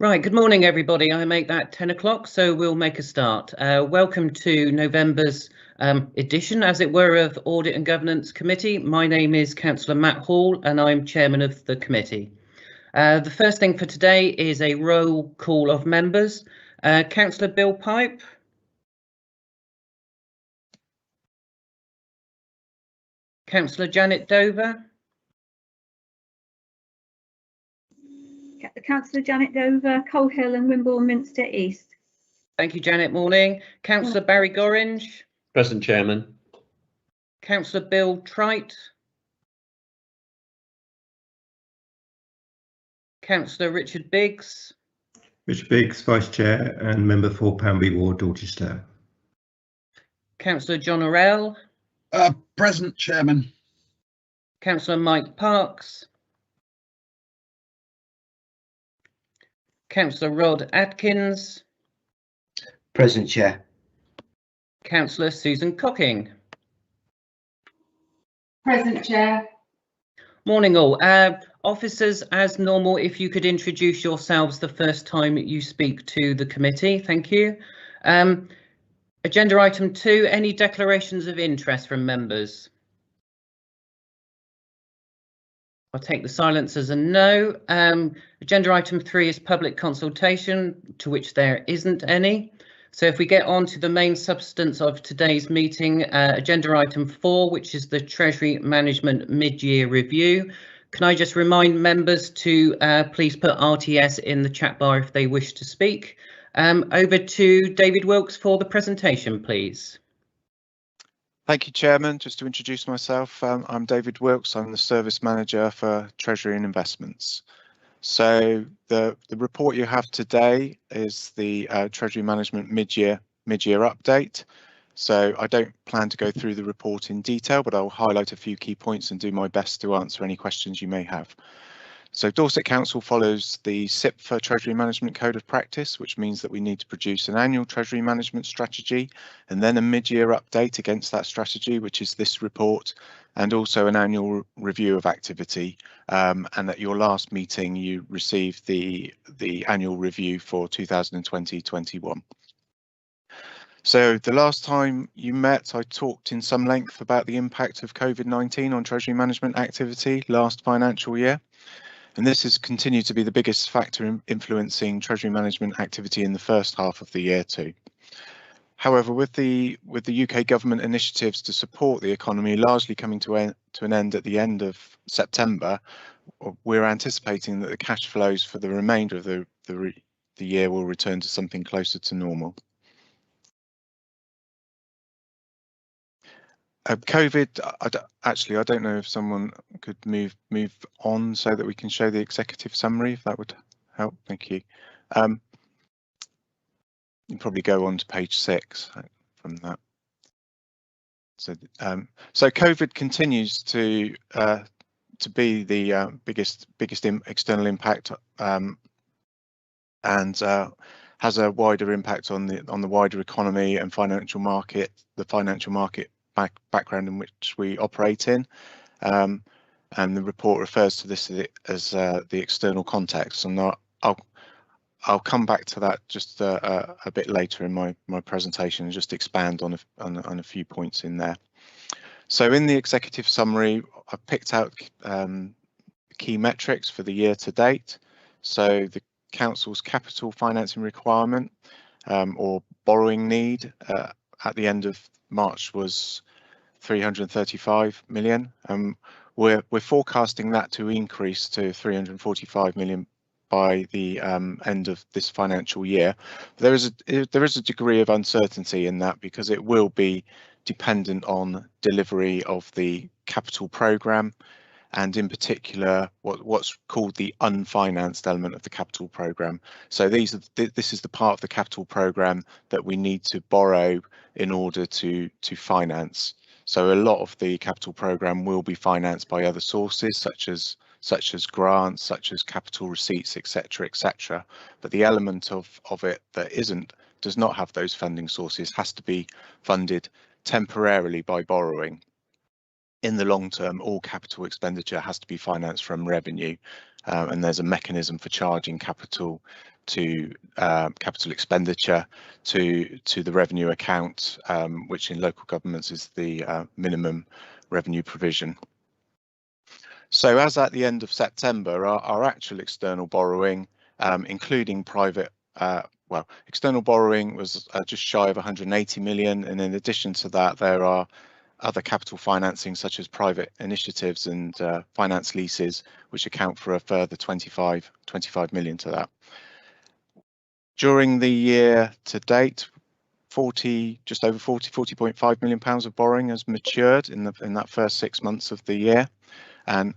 Right, good morning everybody. I make that 10 o'clock, so we'll make a start. Welcome to November's edition, as it were, of Audit and Governance Committee. My name is Councillor Matt Hall and I'm Chairman of the committee. The first thing for today is a roll call of members. Councillor Bill Pipe. Councillor Janet Dover. Councillor Janet Dover, Coal Hill and Wimborne Minster East. Thank you, Janet. Morning. Councillor Barry Gorringe. Present, Chairman. Councillor Bill Trite. Councillor Richard Biggs. Richard Biggs, Vice Chair and Member for Pamby Ward, Dorchester. Councillor John Orell. Present, Chairman. Councillor Mike Parks. Councillor Rod Atkins. Present, Chair. Councillor Susan Cocking. Present, Chair. Morning all. Officers, as normal, if you could introduce yourselves the first time you speak to the committee. Thank you. Agenda item 2, any declarations of interest from members? I'll take the silence as a no. Agenda item 3 is public consultation, to which there isn't any. So if we get on to the main substance of today's meeting, agenda item 4, which is the Treasury Management Mid-Year Review. Can I just remind members to please put RTS in the chat bar if they wish to speak. Over to David Wilkes for the presentation, please. Thank you, Chairman. Just to introduce myself, I'm David Wilkes. I'm the Service Manager for Treasury and Investments. So the report you have today is the Treasury Management mid-year update. So I don't plan to go through the report in detail, but I'll highlight a few key points and do my best to answer any questions you may have. So Dorset Council follows the SIPFA Treasury Management Code of Practice, which means that we need to produce an annual Treasury Management strategy and then a mid-year update against that strategy, which is this report, and also an annual review of activity. And at your last meeting, you received the annual review for 2020-21. So the last time you met, I talked in some length about the impact of COVID-19 on Treasury Management activity last financial year. And this has continued to be the biggest factor in influencing Treasury Management activity in the first half of the year too. However, with the UK government initiatives to support the economy largely coming to an end at the end of September, we're anticipating that the cash flows for the remainder of the year will return to something closer to normal. COVID, I don't know if someone could move on so that we can show the executive summary, if that would help. Thank you. You probably go on to page 6 from that. So COVID continues to be the biggest external impact and has a wider impact on the wider economy and financial market, the financial market background in which we operate in, and the report refers to this as the external context, and I'll come back to that just a bit later in my presentation and just expand on a few points in there. So in the executive summary, I've picked out key metrics for the year to date. So the council's capital financing requirement or borrowing need at the end of March was 335 million. We're forecasting that to increase to 345 million by the end of this financial year. There is a degree of uncertainty in that because it will be dependent on delivery of the capital programme, and in particular what's called the unfinanced element of the capital programme. So this is the part of the capital programme that we need to borrow in order to finance. So a lot of the capital programme will be financed by other sources such as grants, such as capital receipts, etc. But the element of it that does not have those funding sources has to be funded temporarily by borrowing. In the long term, all capital expenditure has to be financed from revenue, and there's a mechanism for charging capital to capital expenditure, to the revenue account, which in local governments is the minimum revenue provision. So as at the end of September, our actual external borrowing, including private, external borrowing was just shy of 180 million, and in addition to that, there are other capital financing such as private initiatives and finance leases, which account for a further 25 million to that. During the year to date, just over 40.5 million pounds of borrowing has matured in that first 6 months of the year, and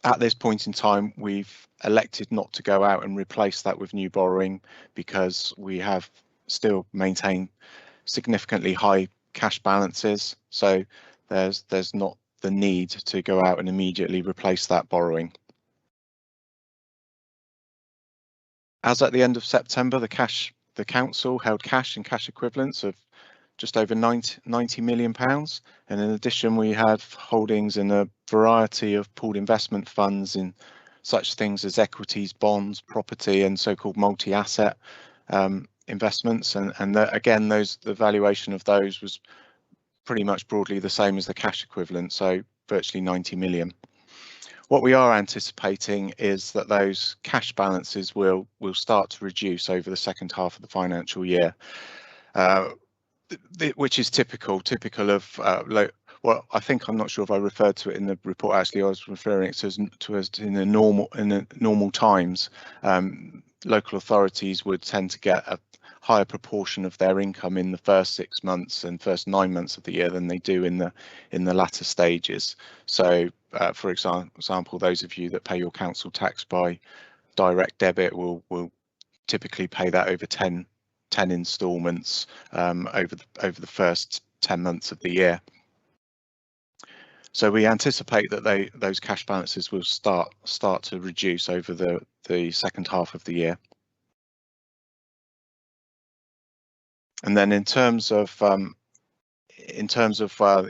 at this point in time, we've elected not to go out and replace that with new borrowing because we have still maintained significantly high cash balances. So there's not the need to go out and immediately replace that borrowing. As at the end of September, the council held cash and cash equivalents of just over 90 million pounds, and in addition we have holdings in a variety of pooled investment funds in such things as equities, bonds, property, and so-called multi-asset investments, and again the valuation of those was pretty much broadly the same as the cash equivalent, so virtually 90 million. What we are anticipating is that those cash balances will start to reduce over the second half of the financial year, which is typical of well, I think, I'm not sure if I referred to it in the report. Actually, I was referring it to as in the normal times. Local authorities would tend to get a higher proportion of their income in the first 6 months and first 9 months of the year than they do in the latter stages. So, for example, those of you that pay your council tax by direct debit will typically pay that over 10 instalments over the first 10 months of the year. So we anticipate that those cash balances will start to reduce over the second half of the year. And then in terms of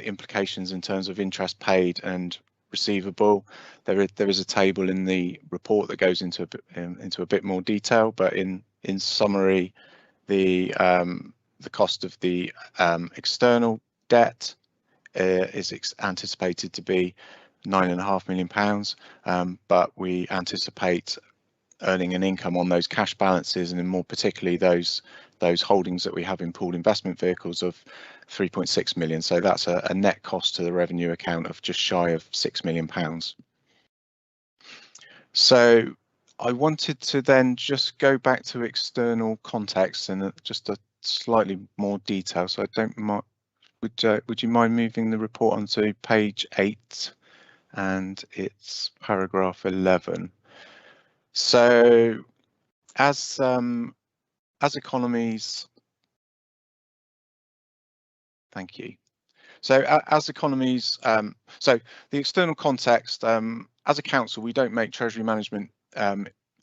implications in terms of interest paid and receivable, there is a table in the report that goes into a bit more detail, but in summary, the cost of the external debt is anticipated to be £9.5 million, but we anticipate earning an income on those cash balances, and more particularly those holdings that we have in pooled investment vehicles of 3.6 million. So that's a net cost to the revenue account of just shy of £6 million. So I wanted to then just go back to external context and just a slightly more detail. So I don't mind. Would you mind moving the report onto page 8, and it's paragraph 11. So as economies, thank you. So as economies, so the external context, as a council, we don't make treasury management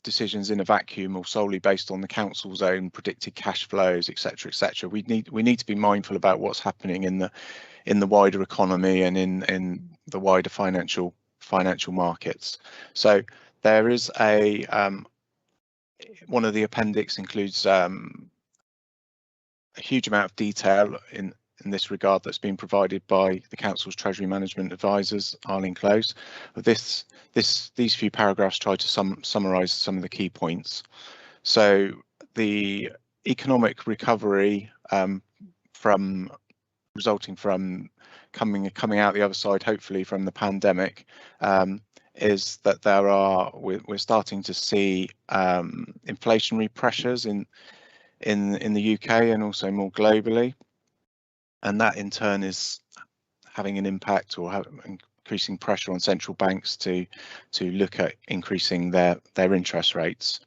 decisions in a vacuum or solely based on the council's own predicted cash flows, etc., etc. We need to be mindful about what's happening in the wider economy and in the wider financial markets. So there is one of the appendix includes a huge amount of detail in this regard that's been provided by the council's treasury management advisors, Arlene Close. These few paragraphs try to summarise some of the key points. So the economic recovery resulting from coming out the other side, hopefully, from the pandemic, is that we're starting to see inflationary pressures in the UK and also more globally, and that in turn is having an impact or increasing pressure on central banks to look at increasing their interest rates.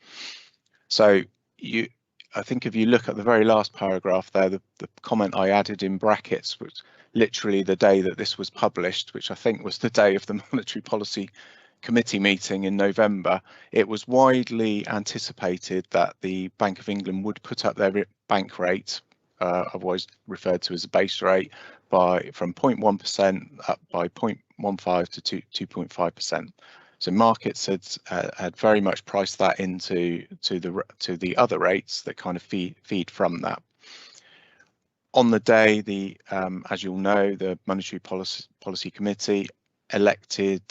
So I think if you look at the very last paragraph there, the comment I added in brackets, which literally the day that this was published, which I think was the day of the Monetary Policy Committee meeting in November, it was widely anticipated that the Bank of England would put up their bank rate, otherwise referred to as a base rate, from 0.1% up by 0.15 to 2.5%. So markets had very much priced that into the other rates that kind of feed from that. On the day, as you'll know, the Monetary Policy Committee elected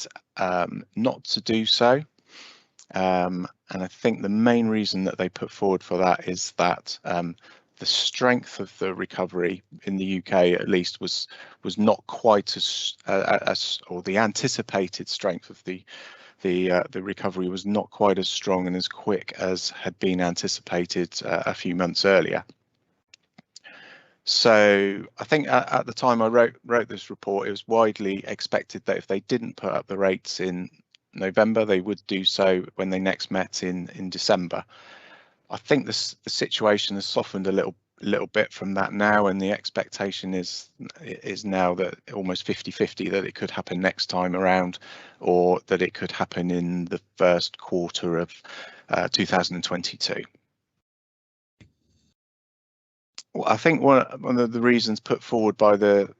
not to do so. And I think the main reason that they put forward for that is that the strength of the recovery in the UK, at least, was not quite as or the anticipated strength of the recovery was not quite as strong and as quick as had been anticipated a few months earlier. So I think at the time I wrote this report, it was widely expected that if they didn't put up the rates in November, they would do so when they next met in December. I think the situation has softened a little bit from that now, and the expectation is now that almost 50-50 that it could happen next time around, or that it could happen in the first quarter of 2022. Well, I think one of the reasons put forward by the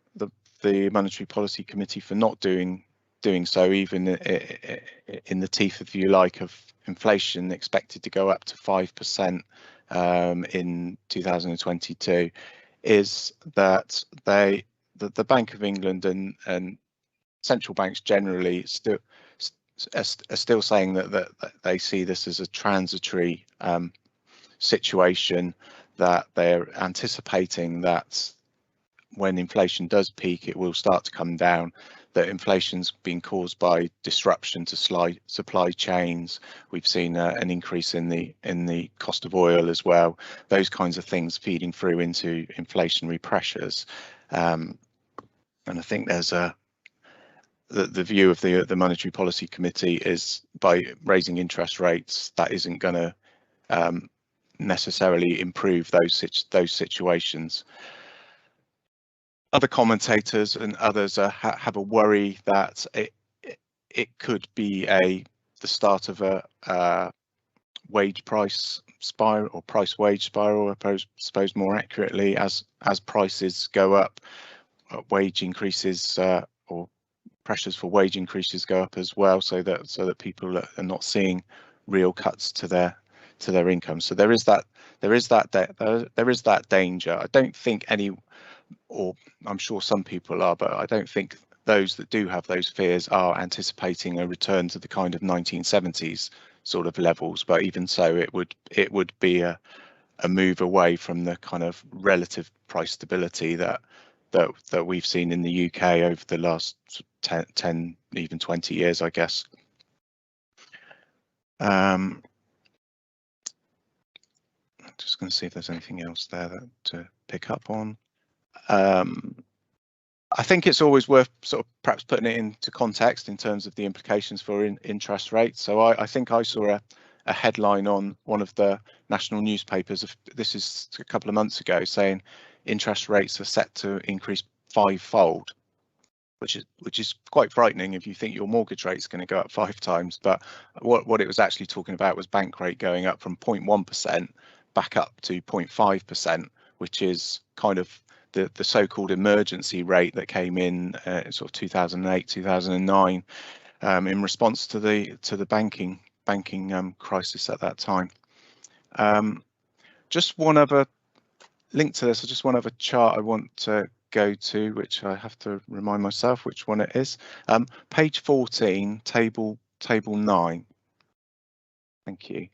Monetary Policy Committee for not doing so, even in the teeth, if you like, of inflation expected to go up to 5% in 2022, is that the Bank of England and central banks generally are still saying that they see this as a transitory situation, that they're anticipating that when inflation does peak, it will start to come down, that inflation's been caused by disruption to supply chains. We've seen an increase in the cost of oil as well, those kinds of things feeding through into inflationary pressures. And I think there's the view of the Monetary Policy Committee is by raising interest rates, that isn't going to necessarily improve those situations. Other commentators and others have a worry that it could be the start of a wage price spiral, or price wage spiral, I suppose more accurately, as prices go up, wage increases or pressures for wage increases go up as well, so that people are not seeing real cuts to their income. So there is that danger. I don't think or I'm sure some people are, but I don't think those that do have those fears are anticipating a return to the kind of 1970s sort of levels. But even so, it would be a move away from the kind of relative price stability that we've seen in the UK over the last 10, even 20 years, I guess. I'm just going to see if there's anything else there to pick up on. I think it's always worth sort of perhaps putting it into context in terms of the implications for interest rates. So I think I saw a headline on one of the national newspapers, this is a couple of months ago, saying interest rates are set to increase 5-fold, which is quite frightening if you think your mortgage rate is going to go up 5 times. But what it was actually talking about was bank rate going up from 0.1% back up to 0.5%, which is kind of the so-called emergency rate that came in sort of 2008, 2009, in response to the banking crisis at that time. Just one other link to this, just one other chart I want to go to, which I have to remind myself which one it is. Page 14, table 9. Thank you.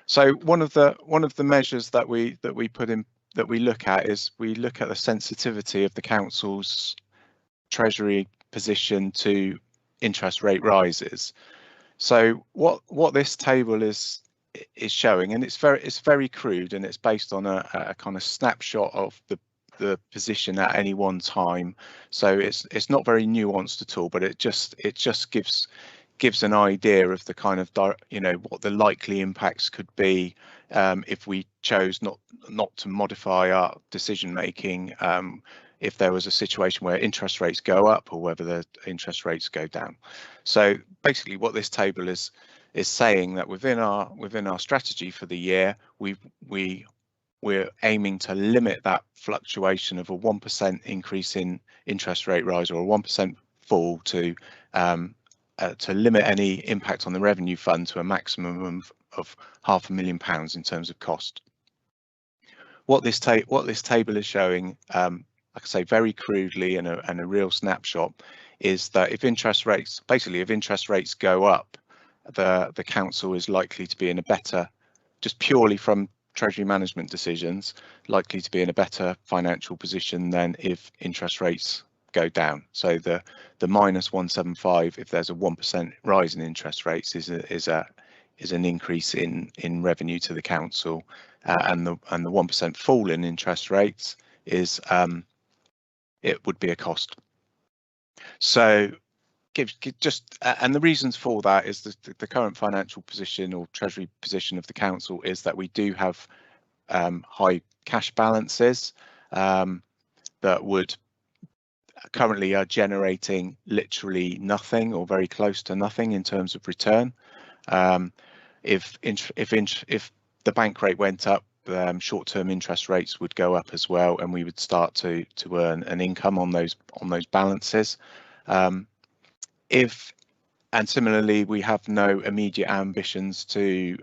So one of the measures that we look at is we look at the sensitivity of the council's Treasury position to interest rate rises. So what this table is showing, and it's very crude, and it's based on a kind of snapshot of the position at any one time. So it's not very nuanced at all, but it just gives an idea of the kind of what the likely impacts could be if we chose not to modify our decision making, if there was a situation where interest rates go up or whether the interest rates go down. So basically what this table is saying that within our strategy for the year, we're aiming to limit that fluctuation of a 1% increase in interest rate rise or a 1% fall to limit any impact on the revenue fund to a maximum of £500,000 in terms of cost. What this table is showing, like I say, very crudely and a real snapshot, is that if interest rates go up, the council is likely to be in a better, just purely from Treasury management decisions, likely to be in a better financial position than if interest rates go down. So the -175, if there's a 1% rise in interest rates, is an increase in revenue to the council, and the 1% fall in interest rates is it would be a cost. So and the reasons for that is the current financial position or Treasury position of the council is that we do have high cash balances that would currently are generating literally nothing or very close to nothing in terms of return. If the bank rate went up, short-term interest rates would go up as well, and we would start to earn an income on those balances. And similarly, we have no immediate ambitions to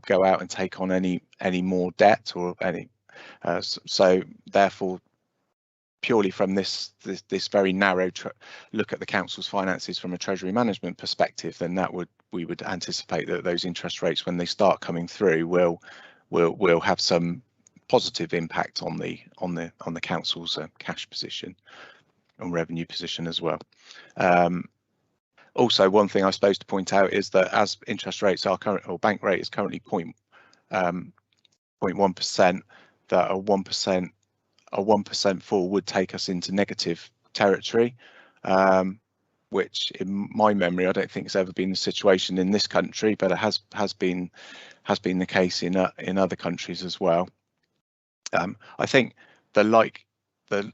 go out and take on any more debt or any. So therefore, purely from this very narrow look at the council's finances from a Treasury management perspective, then we would anticipate that those interest rates, when they start coming through, will have some positive impact on the council's cash position and revenue position as well. Also, one thing I suppose to point out is that as interest rates are current, or bank rate is currently 0.1%, that a 1% fall would take us into negative territory, which in my memory I don't think has ever been the situation in this country, but it has been the case in other countries as well. I think the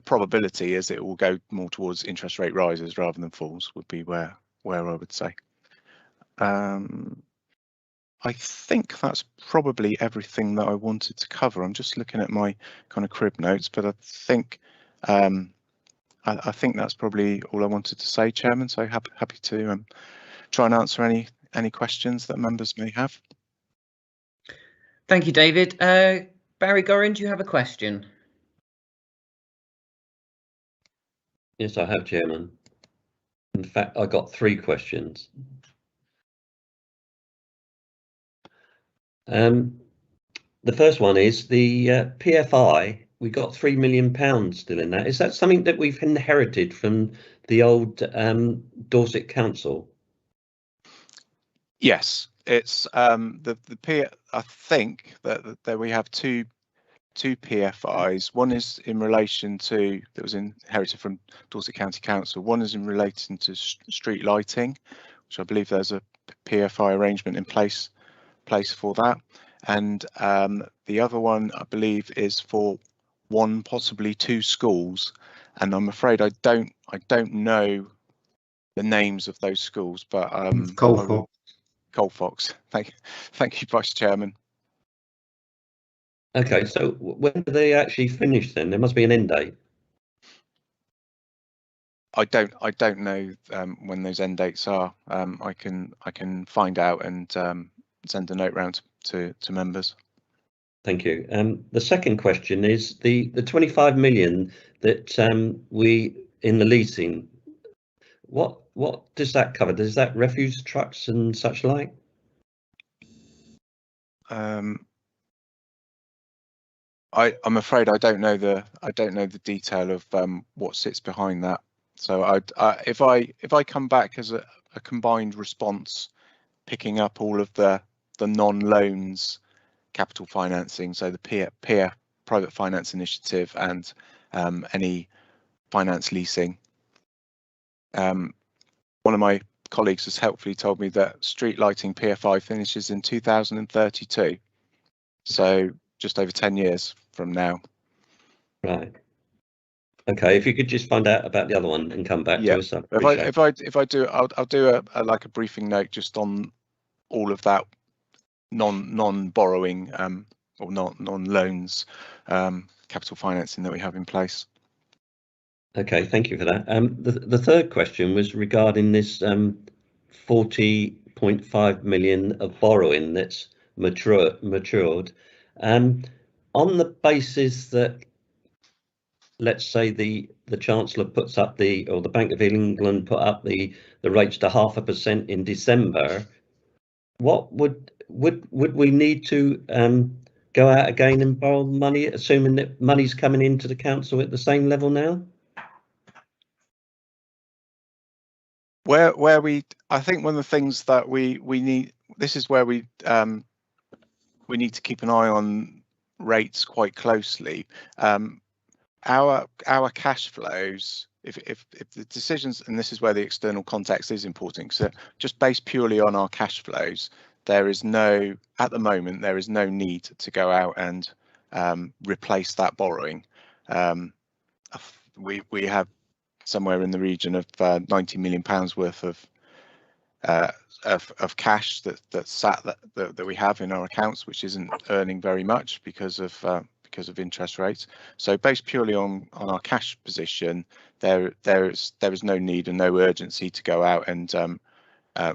probability is it will go more towards interest rate rises rather than falls, would be where I would say. I think that's probably everything that I wanted to cover. I'm just looking at my kind of crib notes, but I think that's probably all I wanted to say, Chairman. So happy to try and answer any questions that members may have. Thank you, David. Barry Gorrin, do you have a question? Yes, I have, Chairman. In fact, I got 3 questions. The first one is the PFI. We got £3 million still in that. Is that something that we've inherited from the old Dorset Council? Yes, it's I think that we have two PFIs. One is in relation to that was inherited from Dorset County Council. One is in relation to street lighting, which I believe there's a PFI arrangement in place for that, and the other one I believe is for 1, possibly 2 schools, and I'm afraid I don't know the names of those schools, but Colfox. Thank you, Vice Chairman. Okay, so when do they actually finish then? There must be an end date. I don't know when those end dates are. I can find out and send a note round to members. Thank you. The second question is the 25 million that we in the leasing. What does that cover? Does that refuse trucks and such like? I'm afraid I don't know the detail of what sits behind that. So if I come back as a combined response, picking up all of the non-loans capital financing, so the peer private finance initiative and any finance leasing. One of my colleagues has helpfully told me that street lighting PFI finishes in 2032, so just over 10 years from now. Right. Okay, if you could just find out about the other one and come back to us. If I do, I'll do a briefing note just on all of that non-borrowing or non-loans capital financing that we have in place. Okay, thank you for that. The third question was regarding this 40.5 million of borrowing that's matured. On the basis that, let's say the Chancellor puts up or the Bank of England put up the rates to 0.5% in December, what would we need to go out again and borrow money, assuming that money's coming into the council at the same level now? I think one of the things that we need, this is where we need to keep an eye on rates quite closely. Our cash flows, if the decisions, and this is where the external context is important, so just based purely on our cash flows, at the moment there is no need to go out and replace that borrowing. We have somewhere in the region of £90 million worth of cash that we have in our accounts, which isn't earning very much because of interest rates. So based purely on our cash position, there is no need and no urgency to go out and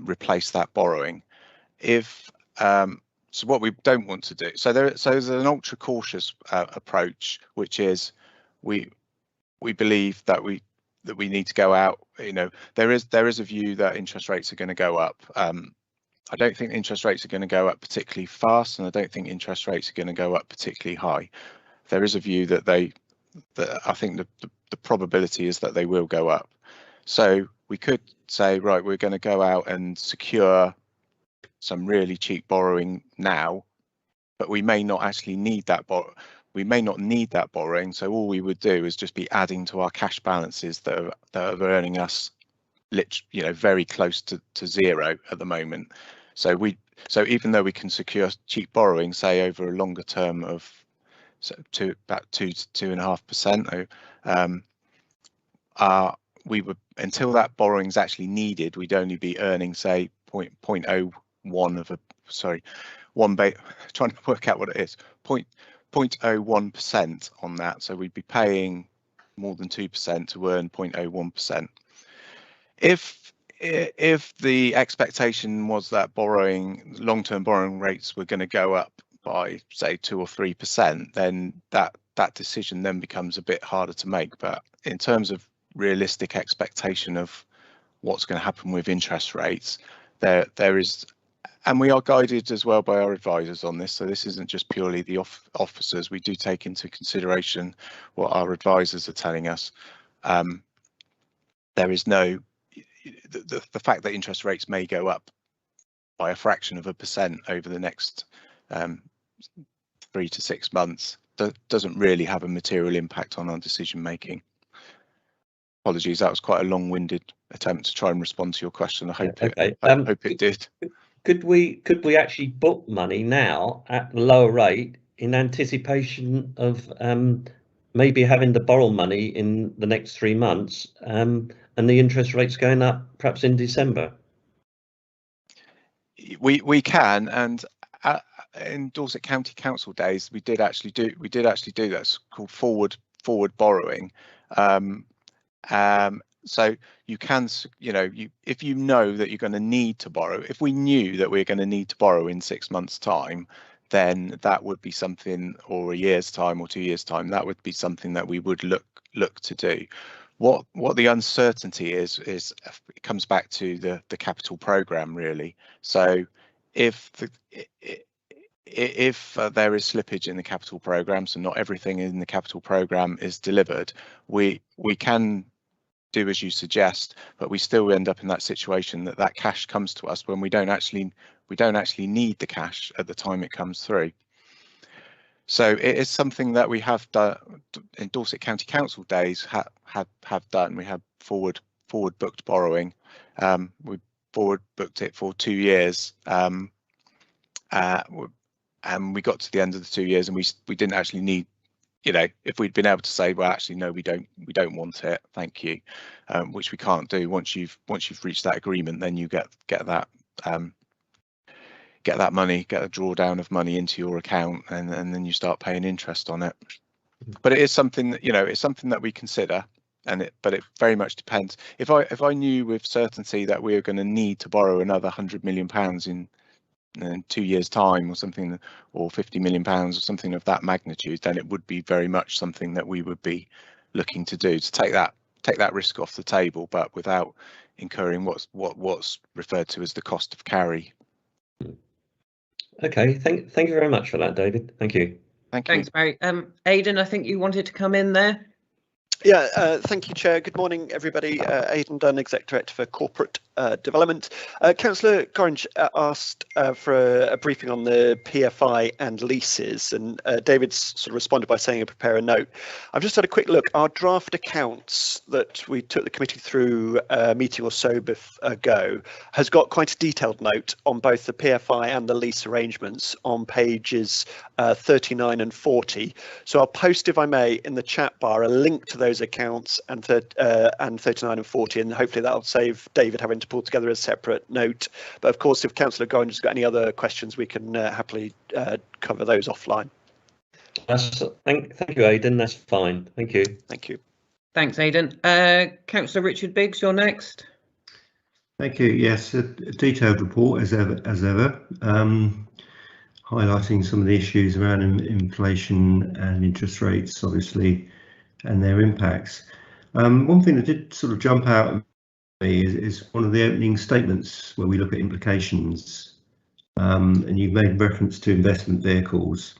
replace that borrowing. So what we don't want to do, so there's an ultra cautious approach, which is we believe that we need to go out. There is a view that interest rates are going to go up. I don't think interest rates are going to go up particularly fast, and I don't think interest rates are going to go up particularly high. There is a view that I think the probability is that they will go up. So we could say, right, we're going to go out and secure some really cheap borrowing now, but we may not actually need that we may not need that borrowing, so all we would do is just be adding to our cash balances that are earning us very close to zero at the moment. So even though we can secure cheap borrowing, say over a longer term of about 2 to 2.5%, we would, until that borrowing is actually needed, we'd only be earning, say, 0.01 of a, sorry, trying to work out what it is, 0.01% on that. So we'd be paying more than 2% to earn 0.01%. If the expectation was that long-term borrowing rates were going to go up by, say, 2 or 3%, then that decision then becomes a bit harder to make. But in terms of realistic expectation of what's going to happen with interest rates, there is, and we are guided as well by our advisors on this, so this isn't just purely the officers. We do take into consideration what our advisors are telling us. There is no, the fact that interest rates may go up by a fraction of a percent over the next 3 to 6 months doesn't really have a material impact on our decision making. Apologies, that was quite a long-winded attempt to try and respond to your question. I hope it did. Could we actually book money now at the lower rate in anticipation of maybe having to borrow money in the next 3 months, and the interest rates going up perhaps in December? We can, and in Dorset County Council days, we did actually do that. It's called forward borrowing. So you can, if you know that you're going to need to borrow, if we knew that we're going to need to borrow in 6 months' time, then that would be something, or a year's time or 2 years' time, that would be something that we would look to do. What the uncertainty is it comes back to the capital programme, really. So if there is slippage in the capital programme, so not everything in the capital programme is delivered, we can do as you suggest, but we still end up in that situation that cash comes to us when we don't actually need the cash at the time it comes through. So it is something that we have done in Dorset County Council days. Have done. We have forward booked borrowing. We forward booked it for 2 years, and we got to the end of the 2 years, and we didn't actually need. If we'd been able to say, well, actually, no, we don't want it, thank you, which we can't do. Once you've reached that agreement, then you get that money, get a drawdown of money into your account, and then you start paying interest on it. But it is something that it's something that we consider. but it very much depends. If I knew with certainty that we were going to need to borrow another £100 million in 2 years' time or something, or £50 million or something of that magnitude, then it would be very much something that we would be looking to do, to take that risk off the table, but without incurring what's referred to as the cost of carry. Okay, thank you very much for that, David. Thank you. Thanks, Barry. Aidan, I think you wanted to come in there. Yeah, thank you, Chair. Good morning, everybody. Aidan Dunn, Exec Director for Corporate Development. Councillor Gorringe asked for a briefing on the PFI and leases, and David's sort of responded by saying prepare a note. I've just had a quick look. Our draft accounts that we took the committee through a meeting or so ago has got quite a detailed note on both the PFI and the lease arrangements on pages 39 and 40. So I'll post, if I may, in the chat bar a link to those accounts and 39 and 40, and hopefully that'll save David having to pull together a separate note. But of course, if Councillor Gorringe has got any other questions, we can happily cover those offline. Thank you, Aidan. That's fine. Thank you. Thank you. Thanks, Aidan. Councillor Richard Biggs, you're next. Thank you. Yes, a detailed report as ever, highlighting some of the issues around inflation and interest rates, obviously, and their impacts. One thing that did sort of jump out at me is one of the opening statements where we look at implications, and you've made reference to investment vehicles,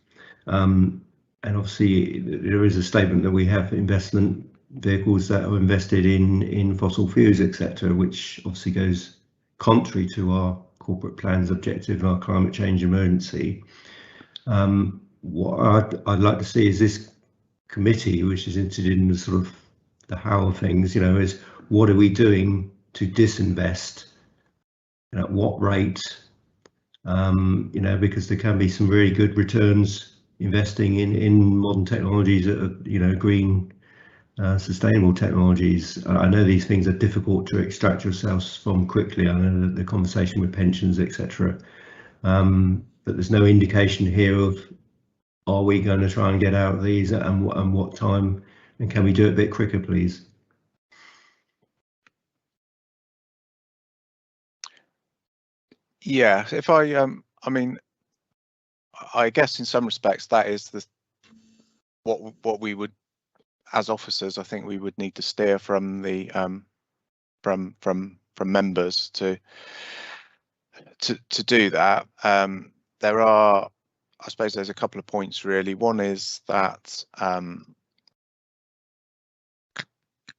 and obviously there is a statement that we have investment vehicles that are invested in fossil fuels, etc., which obviously goes contrary to our corporate plan's objective and our climate change emergency. What I'd like to see is this committee, which is interested in the sort of the how of things, is what are we doing to disinvest, and at what rate, because there can be some really good returns investing in modern technologies that are, green, sustainable technologies. I know these things are difficult to extract yourselves from quickly. I know that the conversation with pensions, etc., but there's no indication here of, are we going to try and get out of these, and what time, and can we do it a bit quicker, please? Yeah, if I mean, I guess in some respects that is what we would, as officers, I think we would need to steer from the from members to do that. There are, I suppose there's a couple of points really. One is that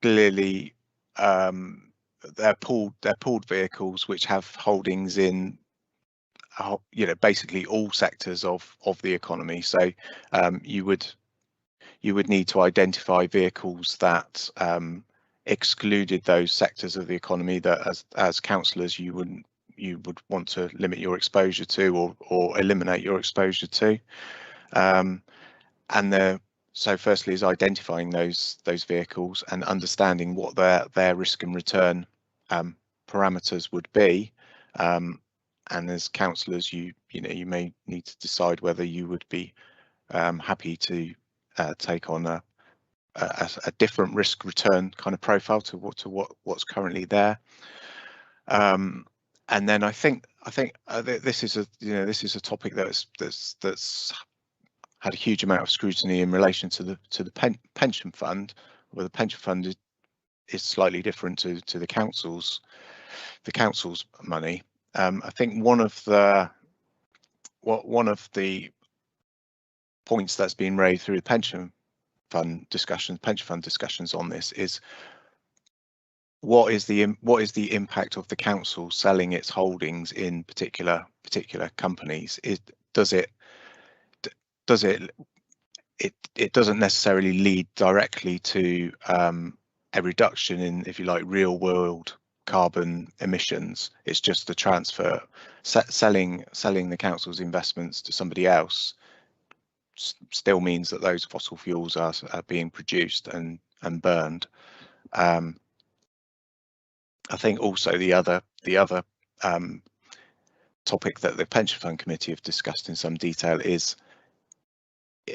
clearly they're pooled vehicles which have holdings in basically all sectors of the economy. So you would need to identify vehicles that excluded those sectors of the economy that as councillors you would want to limit your exposure to or eliminate your exposure to. So firstly is identifying those vehicles and understanding what their risk and return parameters would be, and as councillors you may need to decide whether you would be happy to take on a different risk return kind of profile to what's currently there. And then I think this is a topic that's had a huge amount of scrutiny in relation to the pension fund, where the pension fund is slightly different to the council's money. I think one of the points that's been raised through the pension fund discussions on this is what is the impact of the council selling its holdings in particular companies? It doesn't necessarily lead directly to a reduction in, if you like, real world carbon emissions. It's just the transfer, selling the council's investments to somebody else still means that those fossil fuels are being produced and burned. I think also the other topic that the pension fund committee have discussed in some detail is,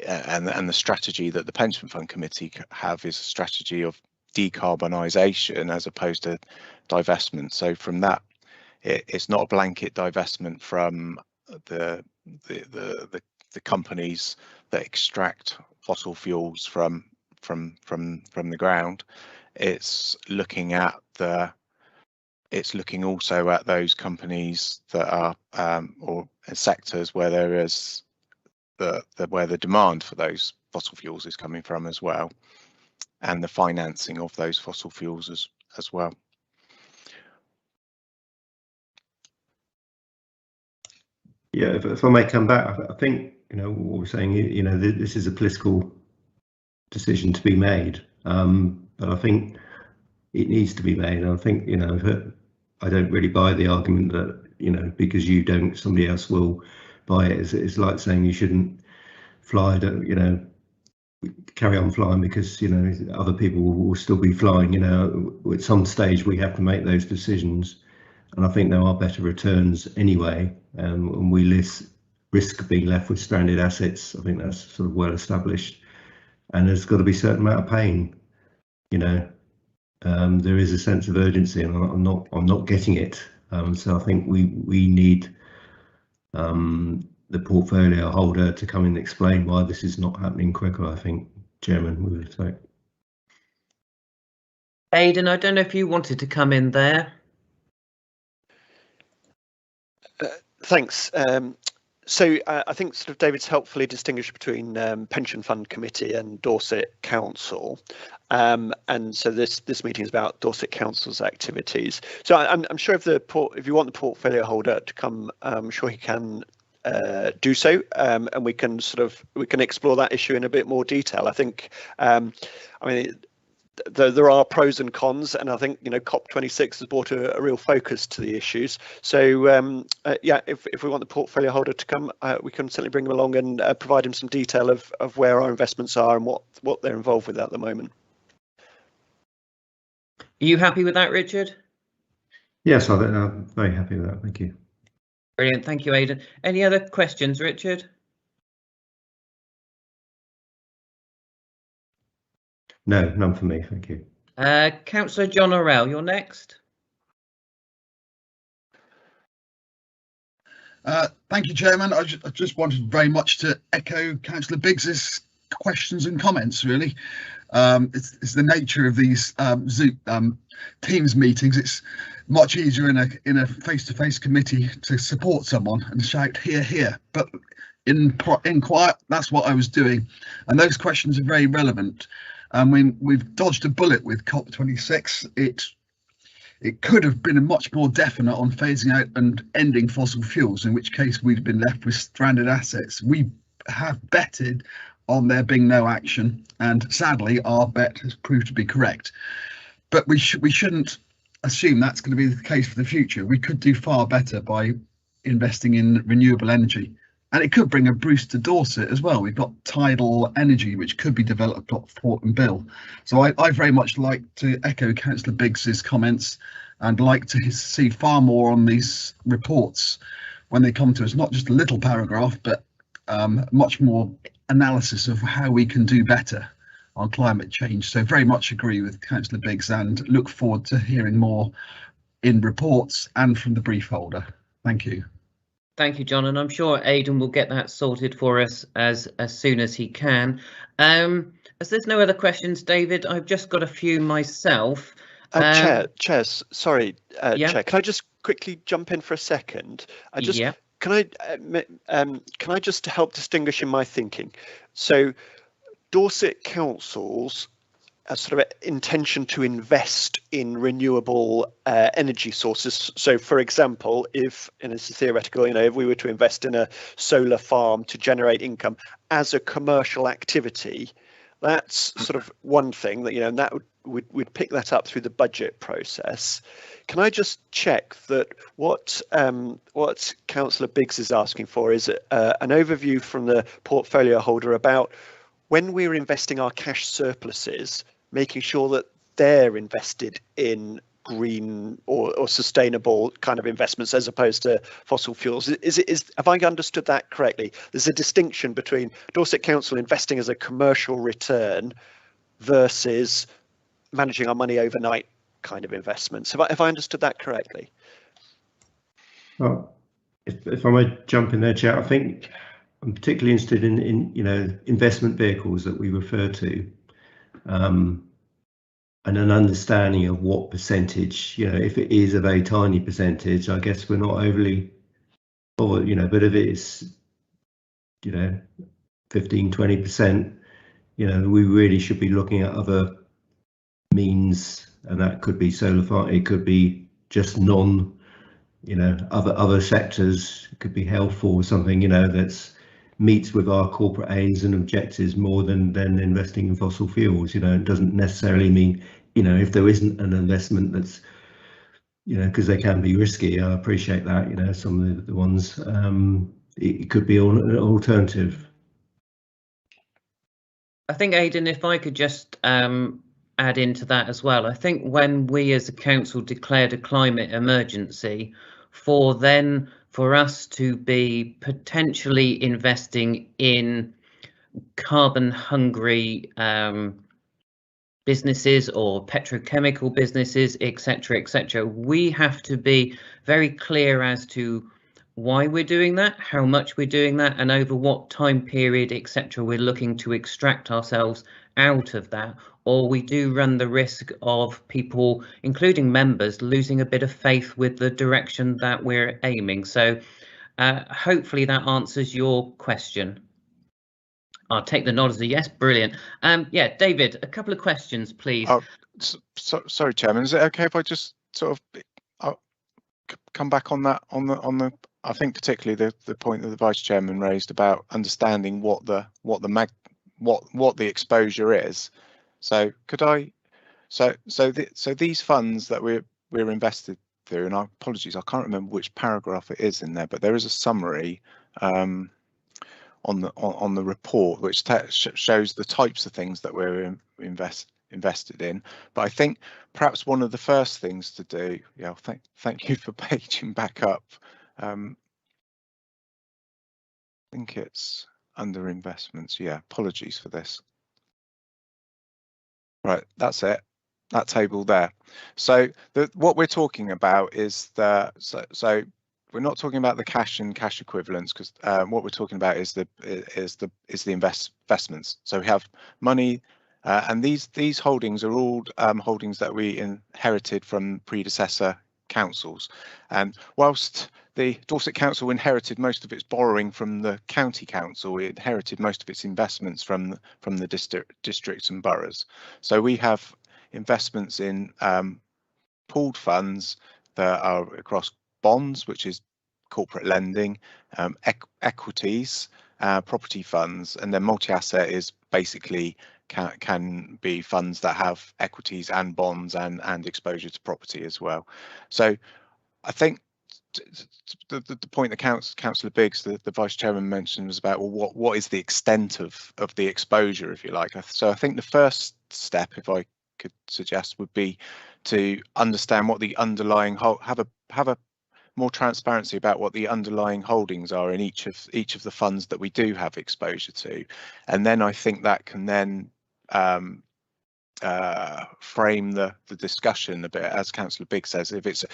and the strategy that the pension fund committee have, is a strategy of decarbonisation as opposed to divestment. So from that, it's not a blanket divestment from the companies that extract fossil fuels from the ground. It's looking also at those companies that are or sectors where there is where the demand for those fossil fuels is coming from as well, and the financing of those fossil fuels as well. Yeah, if I may come back, I think, what we're saying, this is a political decision to be made, but I think it needs to be made. And I think, I don't really buy the argument that, because you don't, somebody else will buy it. It's like saying you shouldn't fly, carry on flying because, other people will still be flying. At some stage we have to make those decisions. And I think there are better returns anyway, and we risk being left with stranded assets. I think that's sort of well established, and there's got to be a certain amount of pain. There is a sense of urgency, and I'm not getting it. So I think we need the portfolio holder to come in and explain why this is not happening quicker. I think, Chairman, we would say. Aidan, I don't know if you wanted to come in there. Thanks. So I think sort of David's helpfully distinguished between Pension Fund Committee and Dorset Council, and so this meeting is about Dorset Council's activities. So I'm sure if you want the portfolio holder to come, I'm sure he can do so, and we can explore that issue in a bit more detail. I think, there are pros and cons, and I think COP26 has brought a real focus to the issues. So yeah, if we want the portfolio holder to come, we can certainly bring him along and provide him some detail of where our investments are and what they're involved with at the moment. Are you happy with that, Richard? Yes, I'm very happy with that. Thank you. Brilliant. Thank you, Aidan. Any other questions, Richard? No, none for me, thank you. Councillor John Orell, you're next. Thank you, Chairman. I just wanted very much to echo Councillor Biggs's questions and comments, really. It's the nature of these Zoom Teams meetings. It's much easier in a face-to-face committee to support someone and shout "hear, hear," but in quiet, that's what I was doing, and those questions are very relevant. We've dodged a bullet with COP26. It could have been much more definite on phasing out and ending fossil fuels, in which case we'd been left with stranded assets. We have betted on there being no action, and sadly our bet has proved to be correct. But we shouldn't assume that's going to be the case for the future. We could do far better by investing in renewable energy. And it could bring a boost to Dorset as well. We've got tidal energy, which could be developed at Fort and Bill. So I very much like to echo Councillor Biggs's comments and like to see far more on these reports when they come to us, not just a little paragraph, but much more analysis of how we can do better on climate change. So very much agree with Councillor Biggs and look forward to hearing more in reports and from the brief holder. Thank you. Thank you, John, and I'm sure Aidan will get that sorted for us as soon as he can. As there's no other questions, David, I've just got a few myself. Chair, sorry, yeah. Chair, can I just quickly jump in for a second? Can I just help distinguish in my thinking? So Dorset Council's sort of intention to invest in renewable energy sources. So, for example, and this is theoretical, if we were to invest in a solar farm to generate income as a commercial activity, that's sort of one thing that, and that we'd pick that up through the budget process. Can I just check that what Councillor Biggs is asking for is an overview from the portfolio holder about when we're investing our cash surpluses, making sure that they're invested in green or sustainable kind of investments as opposed to fossil fuels. Have I understood that correctly? There's a distinction between Dorset Council investing as a commercial return versus managing our money overnight kind of investments. Have I understood that correctly? Well, if I may jump in there, Chair, I think I'm particularly interested in investment vehicles that we refer to, and an understanding of what percentage, if it is a very tiny percentage, I guess we're not overly, or but if it's 15-20%, we really should be looking at other means, and that could be solar farm, it could be just other sectors, it could be health or something that's meets with our corporate aims and objectives more than investing in fossil fuels. It doesn't necessarily mean if there isn't an investment that's because they can be risky. I appreciate that. Some of the ones it could be an alternative. I think, Aidan, if I could just add into that as well. I think when we as a council declared a climate emergency, for us to be potentially investing in carbon hungry businesses or petrochemical businesses, etc., we have to be very clear as to why we're doing that, how much we're doing that, and over what time period, etc., we're looking to extract ourselves out of that, or we do run the risk of people, including members, losing a bit of faith with the direction that we're aiming. So hopefully that answers your question. I'll take the nod as a yes. Brilliant. Yeah, David, a couple of questions, please. Oh, sorry, Chairman. Is it okay if I just sort of come back on that? On the I think particularly the point that the Vice Chairman raised about understanding what the exposure is. So could I? So these funds that we're invested through, and apologies, I can't remember which paragraph it is in there, but there is a summary on the report which shows the types of things that we're invested in. But I think perhaps one of the first things to do, yeah, thank you for paging back up. I think it's under investments. Yeah, apologies for this. Right, that's it. That table there. So what we're talking about is so we're not talking about the cash and cash equivalents, because what we're talking about is the investments. So we have money, and these holdings are all holdings that we inherited from predecessor councils. And whilst the Dorset Council inherited most of its borrowing from the county council, it inherited most of its investments from the districts and boroughs. So we have investments in pooled funds that are across bonds, which is corporate lending, equities, property funds, and then multi-asset is basically can be funds that have equities and bonds and exposure to property as well. So I think the point that Councillor Biggs, the Vice Chairman, mentioned was about, well, what is the extent of the exposure, if you like. So I think the first step, if I could suggest, would be to understand what the underlying have a more transparency about what the underlying holdings are in each of the funds that we do have exposure to, and then I think that can then frame the discussion a bit, as Councillor Biggs says. If it's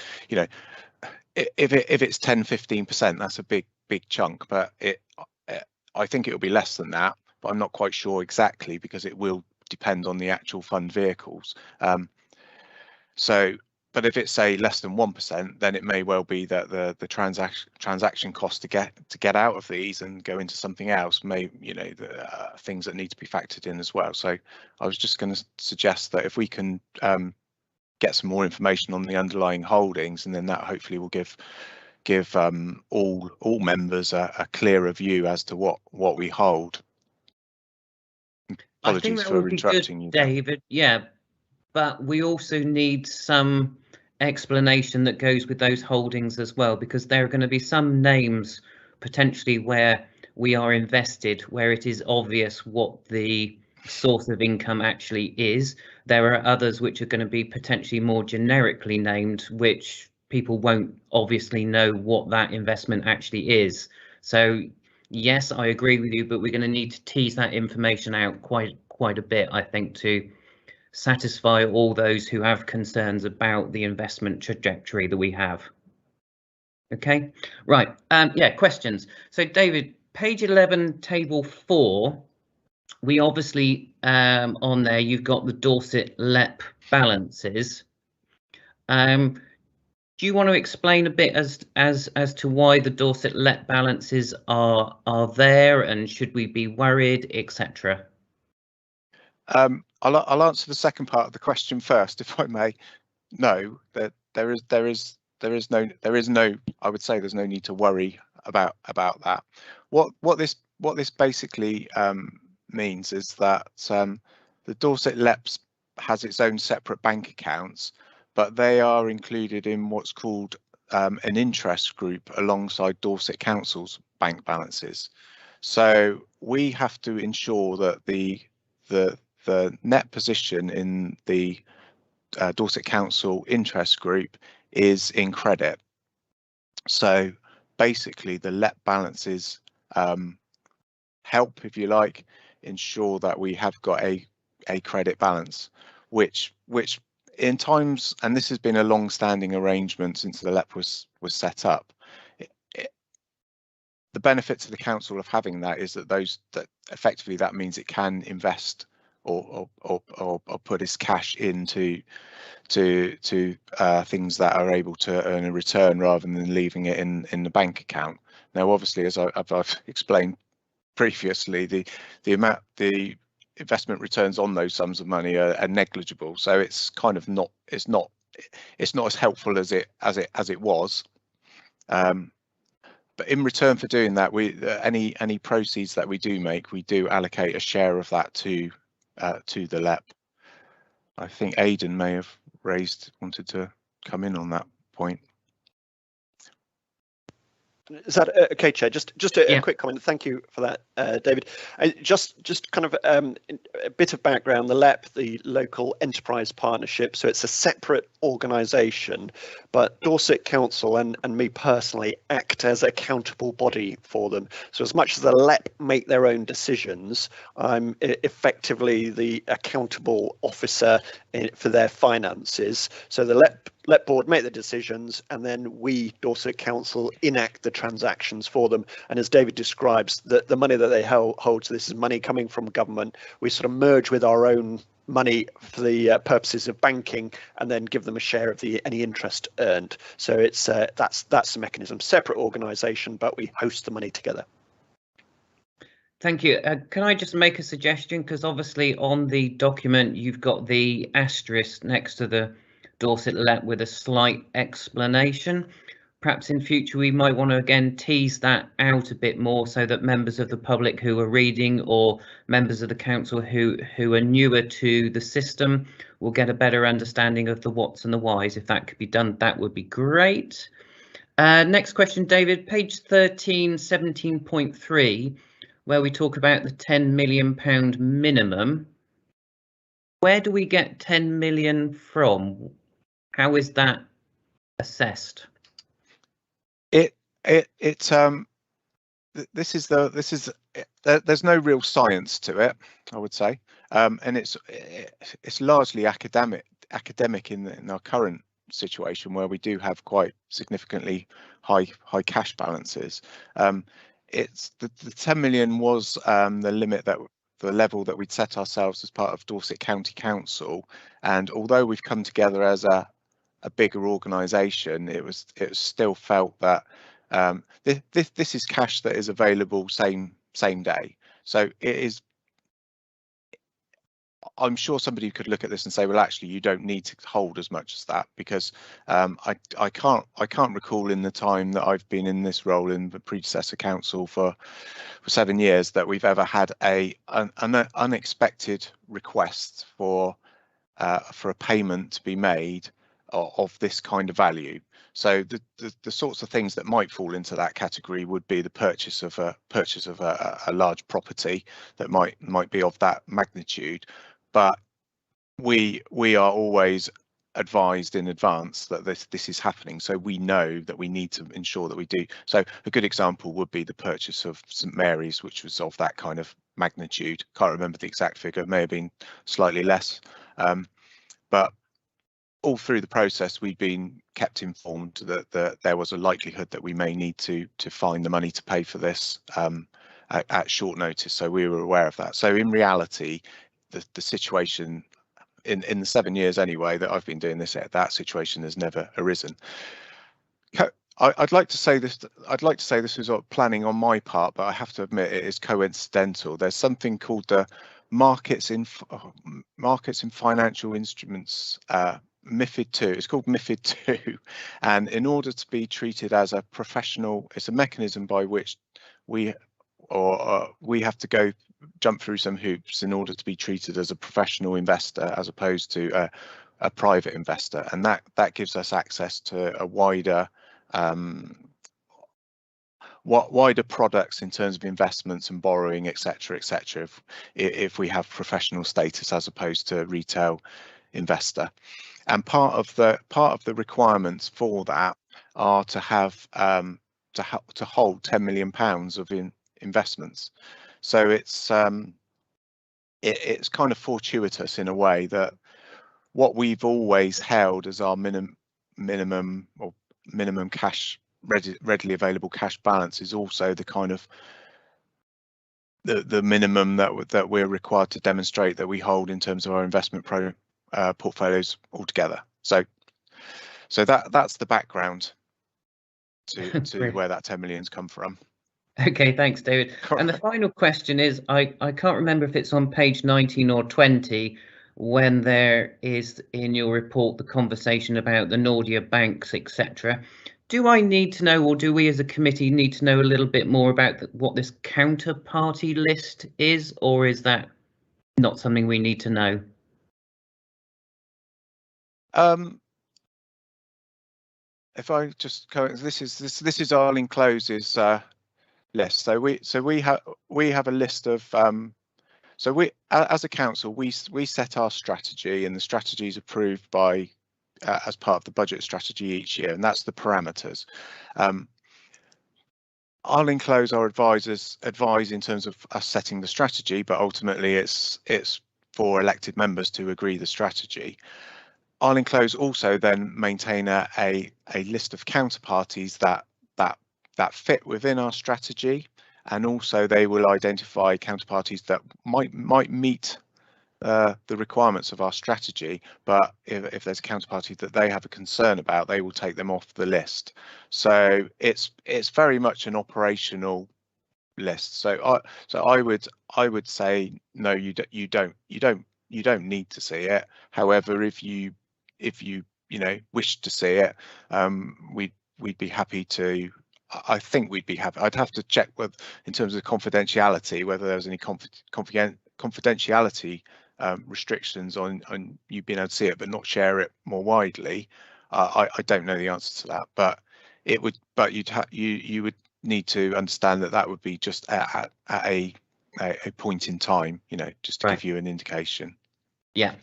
if it's 10-15%, that's a big chunk, but I think it will be less than that, but I'm not quite sure exactly, because it will depend on the actual fund vehicles. But if it's, say, less than 1%, then it may well be that the transaction cost to get out of these and go into something else may, the things that need to be factored in as well. So I was just going to suggest that if we can get some more information on the underlying holdings, and then that hopefully will give all members a clearer view as to what we hold. Apologies for interrupting you, David. Yeah, but we also need some explanation that goes with those holdings as well, because there are going to be some names potentially where we are invested where it is obvious what the source of income actually is. There are others which are going to be potentially more generically named, which people won't obviously know what that investment actually is. So yes, I agree with you, but we're going to need to tease that information out quite a bit, I think, to satisfy all those who have concerns about the investment trajectory that we have. Okay, right. Yeah, questions. So David, page 11, table 4, we obviously on there you've got the Dorset LEP balances. Do you want to explain a bit as to why the Dorset LEP balances are there, and should we be worried, etc.? I'll answer the second part of the question first, if I may. No, that there is no. I would say there's no need to worry about that. What this basically means is that the Dorset LEPs has its own separate bank accounts, but they are included in what's called an interest group alongside Dorset Council's bank balances. So we have to ensure that the net position in the Dorset Council interest group is in credit. So basically the LEP balances help, if you like, ensure that we have got a credit balance, which in times, and this has been a long-standing arrangement since the LEP was set up, the benefit to the council of having that is that effectively that means it can invest or put its cash into things that are able to earn a return rather than leaving it in the bank account. Now, obviously, as I've explained previously, the investment returns on those sums of money are negligible, so it's kind of not it's not as helpful as it was. But in return for doing that, any proceeds that we do make, we do allocate a share of that to the LEP. I think Aidan may have wanted to come in on that point. Is that okay, Chair? Just a quick comment. Thank you for that, David. Just kind of a bit of background. The LEP, the Local Enterprise Partnership, so it's a separate organisation, but Dorset Council and me personally act as accountable body for them. So as much as the LEP make their own decisions, I'm effectively the accountable officer for their finances. So the LEP board make the decisions, and then we, Dorset Council, enact the transactions for them. And as David describes, the money that they hold, so this is money coming from government, we sort of merge with our own money for the purposes of banking, and then give them a share of any interest earned. So it's that's the mechanism. Separate organisation, but we host the money together. Thank you. Can I just make a suggestion? Because obviously on the document you've got the asterisk next to the Dorset LEP with a slight explanation. Perhaps in future we might want to again tease that out a bit more, so that members of the public who are reading, or members of the council who are newer to the system, will get a better understanding of the whats and the whys. If that could be done, that would be great. Next question, David, page 13, 17.3, where we talk about the £10 million minimum. Where do we get 10 million from? How is that assessed? There's no real science to it, I would say, and it's largely academic in our current situation, where we do have quite significantly high cash balances. It's the 10 million was the level that we'd set ourselves as part of Dorset County Council, and although we've come together as a bigger organisation, it was still felt that this is cash that is available same day. So it is. I'm sure somebody could look at this and say, well, actually, you don't need to hold as much as that, because I can't recall in the time that I've been in this role in the predecessor council for 7 years that we've ever had an unexpected request for a payment to be made of this kind of value. So the sorts of things that might fall into that category would be the purchase of a large property that might be of that magnitude. But we are always advised in advance that this is happening, so we know that we need to ensure that we do. So a good example would be the purchase of St Mary's, which was of that kind of magnitude. Can't remember the exact figure, it may have been slightly less. But all through the process, we've been kept informed that there was a likelihood that we may need to find the money to pay for this at short notice. So we were aware of that. So in reality, the situation in the 7 years anyway that I've been doing this, that situation has never arisen. I'd like to say this. I'd like to say this was planning on my part, but I have to admit it is coincidental. There's something called the markets in financial instruments, MiFID II. It's called MiFID II, and in order to be treated as a professional, it's a mechanism by which we have to jump through some hoops in order to be treated as a professional investor as opposed to a private investor, and that gives us access to a wider products in terms of investments and borrowing, etc., etc. If we have professional status as opposed to retail investor, and part of the requirements for that are to have to hold £10 million of investments. So it's kind of fortuitous in a way that what we've always held as our minimum cash, readily available cash balance is also the kind of the minimum that we're required to demonstrate that we hold in terms of our investment portfolios altogether. So that's the background to where that 10 million's come from. Okay, thanks, David. And the final question is, I can't remember if it's on page 19 or 20, when there is in your report the conversation about the Nordea banks, etc. Do I need to know, or do we as a committee need to know a little bit more about what this counterparty list is, or is that not something we need to know? If I just go, this is Arlene Close's list. So we have a list of so we as a council we set our strategy, and the strategy is approved by as part of the budget strategy each year, and that's the parameters. Arlene Close, our advisors, advise in terms of us setting the strategy, but ultimately it's for elected members to agree the strategy. Arlene Close also then maintain a list of counterparties that fit within our strategy, and also they will identify counterparties that might meet the requirements of our strategy, but if there's a counterparty that they have a concern about, they will take them off the list. So it's very much an operational list. So I would say no, you don't need to see it. However, if you wish to see it, we'd be happy to. I think we'd be happy. I'd have to check in terms of confidentiality, whether there's any confidentiality restrictions on you being able to see it but not share it more widely. I don't know the answer to that, but it would. But you would need to understand that would be just at a point in time, just to give you an indication. Yeah,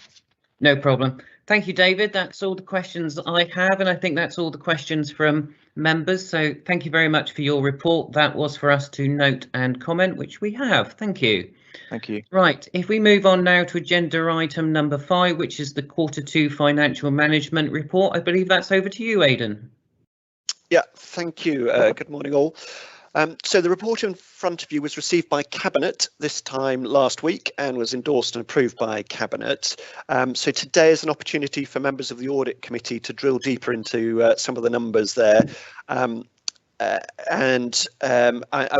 no problem. Thank you, David. That's all the questions I have, and I think that's all the questions from members. So thank you very much for your report. That was for us to note and comment, which we have. Thank you. Thank you. Right, if we move on now to agenda item number 5, which is the Q2 financial management report. I believe that's over to you, Aidan. Yeah, thank you. Good morning, all. So the report in front of you was received by Cabinet this time last week and was endorsed and approved by Cabinet. So today is an opportunity for members of the Audit Committee to drill deeper into some of the numbers there. I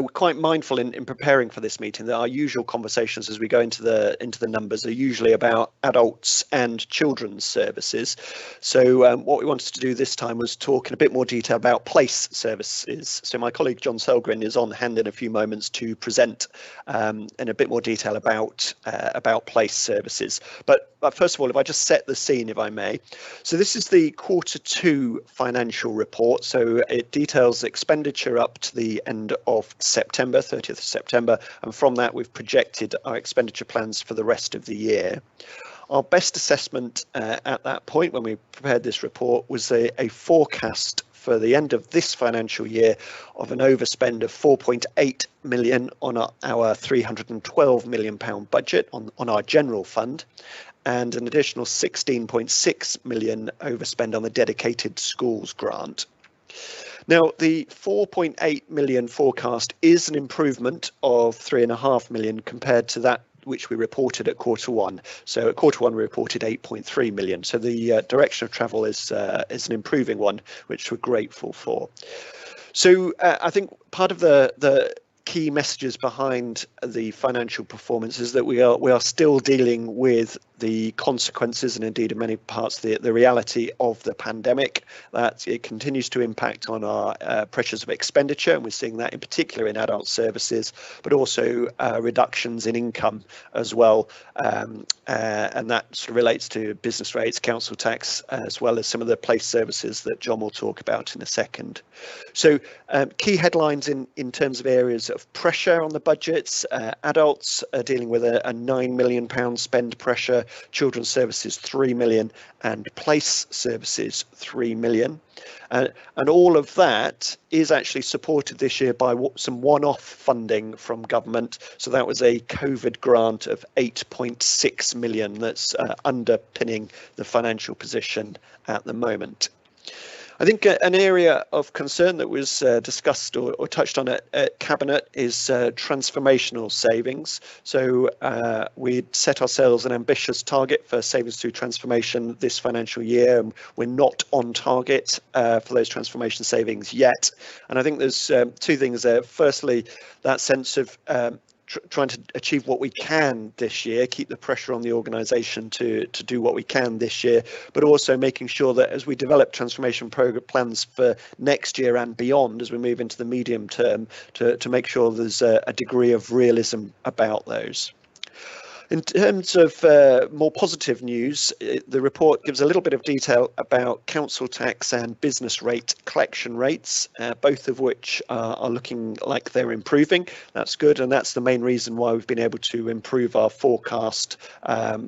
was quite mindful in preparing for this meeting that our usual conversations as we go into the numbers are usually about adults and children's services. So what we wanted to do this time was talk in a bit more detail about place services. So my colleague John Selgren is on hand in a few moments to present in a bit more detail about place services. But first of all, if I just set the scene, if I may. So this is the Q2 financial report. So it details expenditure up to the end of September, 30th of September. And from that, we've projected our expenditure plans for the rest of the year. Our best assessment at that point when we prepared this report was a forecast for the end of this financial year of an overspend of 4.8 million on our 312 million pound budget on our general fund, and an additional 16.6 million overspend on the dedicated schools grant. Now, the 4.8 million forecast is an improvement of 3.5 million compared to that which we reported at Q1. So at Q1 we reported 8.3 million. So the direction of travel is an improving one, which we're grateful for. So I think part of the key messages behind the financial performance is that we are still dealing with the consequences, and indeed in many parts the reality of the pandemic, that it continues to impact on our pressures of expenditure, and we're seeing that in particular in adult services, but also reductions in income as well, and that sort of relates to business rates, council tax, as well as some of the place services that John will talk about in a second. So key headlines in terms of areas of pressure on the budgets: adults are dealing with a £9 million spend pressure, children's services 3 million, and place services 3 million. And all of that is actually supported this year by some one-off funding from government. So that was a COVID grant of 8.6 million that's underpinning the financial position at the moment. I think an area of concern that was discussed or touched on at Cabinet is transformational savings. So we'd set ourselves an ambitious target for savings through transformation this financial year, and we're not on target for those transformation savings yet. And I think there's two things there. Firstly, that sense of trying to achieve what we can this year, keep the pressure on the organisation to do what we can this year, but also making sure that as we develop transformation program plans for next year and beyond, as we move into the medium term, to make sure there's a degree of realism about those. In terms of more positive news, the report gives a little bit of detail about council tax and business rate collection rates, both of which are looking like they're improving. That's good, and that's the main reason why we've been able to improve our forecast